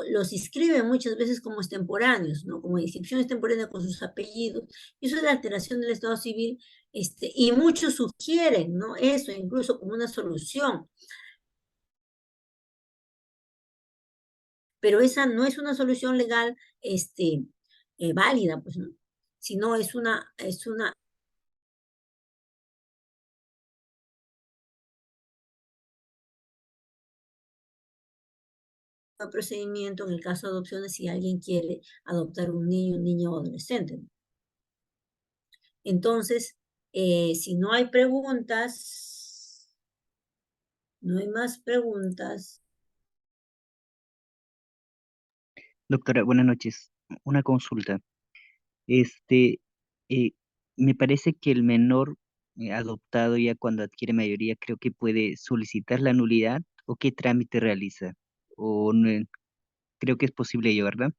los inscriben muchas veces como extemporáneos, ¿no? Como inscripción extemporánea con sus apellidos. Y eso es la alteración del Estado civil, y muchos sugieren, ¿no? Eso incluso como una solución. Pero esa no es una solución legal, válida, pues, ¿no? Sino es una procedimiento en el caso de adopciones si alguien quiere adoptar un niño o adolescente, ¿no? Entonces, si no hay preguntas, no hay más preguntas. Doctora, buenas noches. Una consulta. Este, eh, Me parece que el menor adoptado ya cuando adquiere mayoría creo que puede solicitar la nulidad o qué trámite realiza. O no, creo que es posible ello, ¿verdad?